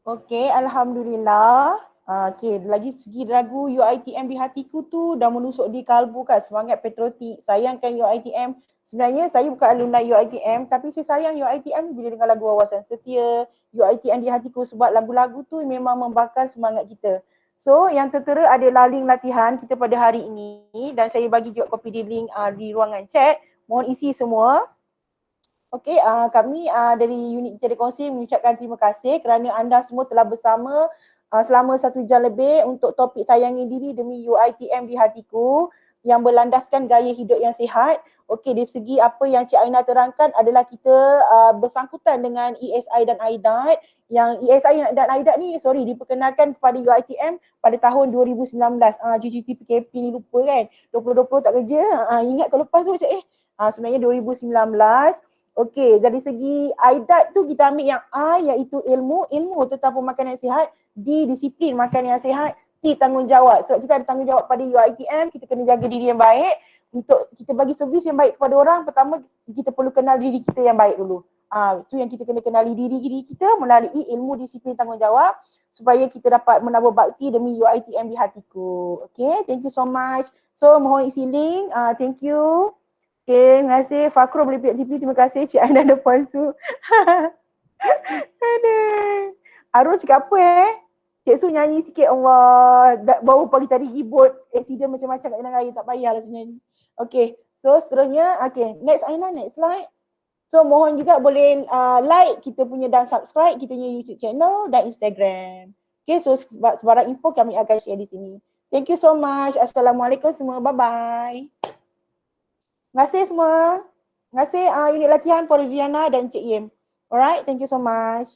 Okey, Alhamdulillah. Okey, lagi segi lagu UiTM di hatiku tu dah menusuk di kalbu kan, semangat patriotik, sayangkan UiTM. Sebenarnya saya bukan alumni UiTM tapi saya sayang UiTM bila dengar lagu Wawasan Setia, UiTM di hatiku sebab lagu-lagu tu memang membakar semangat kita. So yang tertera adalah link latihan kita pada hari ini dan saya bagi juga kopi di link di ruangan chat. Mohon isi semua. Okey, kami dari unit Bicara Kongsi mengucapkan terima kasih kerana anda semua telah bersama selama 1 jam lebih untuk topik sayangi diri demi UiTM di hatiku yang berlandaskan gaya hidup yang sihat. Okey, dari segi apa yang Cik Aina terangkan adalah kita bersangkutan dengan ESI dan AIDAT. Yang ESI dan AIDAT ni diperkenalkan kepada UiTM pada tahun 2019. GGT PKP ni lupa kan. 2020 tak kerja. Ingat tahun lepas tu macam sebenarnya 2019. Okey, dari segi AIDAT tu kita ambil yang I iaitu ilmu tentang pemakanan yang sihat, D disiplin makan yang sihat, T tanggungjawab. Sebab kita ada tanggungjawab pada UiTM, kita kena jaga diri yang baik. Untuk kita bagi servis yang baik kepada orang, pertama kita perlu kenal diri kita yang baik dulu. Itu yang kita kena kenali diri kita melalui ilmu, disiplin, tanggungjawab supaya kita dapat menabur bakti demi UiTM di hatiku. Okay, thank you so much. So mohon isi link. Thank you. Okay, terima kasih Fakrul boleh pihak TV. Terima kasih Cik Aina dan Puan Su. Aduh. Arul cakap apa Cik Su nyanyi sikit Allah. Baru pagi tadi ribut accident macam-macam kat jalan raya. Tak payahlah nyanyi. Okay, so seterusnya. Okay, next Aina, next slide. So mohon juga boleh like kita punya dan subscribe kita punya YouTube channel dan Instagram. Okay, so sebarang info kami akan share di sini. Thank you so much. Assalamualaikum semua. Bye-bye. Terima kasih semua. Terima kasih unit latihan Puan Roziana dan Cik Yim. Alright, thank you so much.